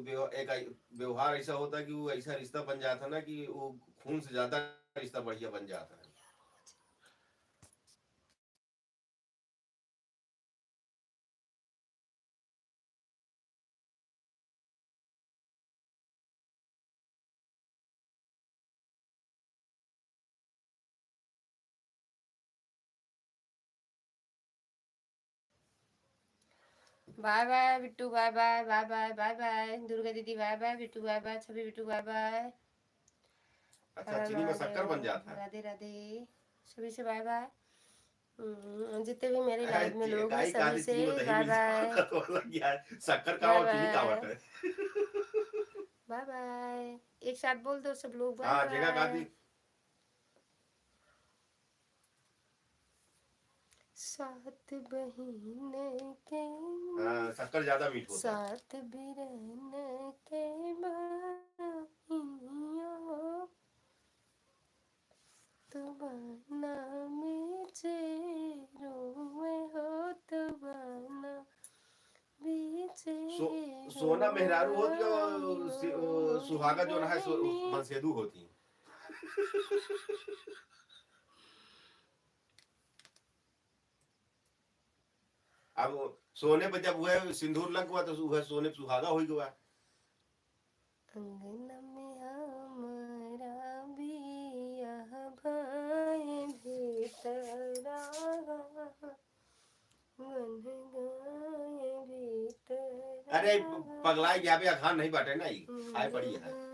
S3: व्यवहार ऐसा होता है कि वो ऐसा रिश्ता बन जाता ना कि वो खून से ज्यादा रिश्ता बढ़िया बन जाता है।
S1: Bye bye Bittu, bye bye, bye bye, bye bye Durga दीदी, bye bye Bittu, bye bye Chhavi Bittu, bye bye.
S3: अच्छा चीनी में शक्कर बन जाता है।
S1: राधे राधे, सभी से बाय बाय। जितने भी मेरे लाइव में लोग हैं
S3: गाय का
S1: सभी से
S3: चीनी में दही
S1: बाय
S3: मिर्च
S1: बाय,
S3: लग गया है, शक्कर का
S1: बाय
S3: और चीनी का आवट
S1: बाय,
S3: है।
S1: Bye bye. एक साथ बोल दो सब लोग, बाय
S3: हाँ जगह का
S1: बाय। सात बहिन के,
S3: हाँ शक्कर ज्यादा मीठ होता है।
S1: सात बिरन के भाइयों, तुबाना मीचे रोए हो, तुबाना बीचे
S3: सोना मेहरारू होती है और
S1: रोइयो
S3: सुहागा जो है
S1: बहनी।
S3: मनसेदू होती। अब सोने पे जब वह सिंदूर लग हुआ तो वह सोने पे सुहागा हो गया।
S1: अंगना में हमारा बियाह भाई भीतरा, गन गाए भीतरा।
S3: अरे पगला यहाँ पे अखान नहीं बाटे ना, आए पड़ी है।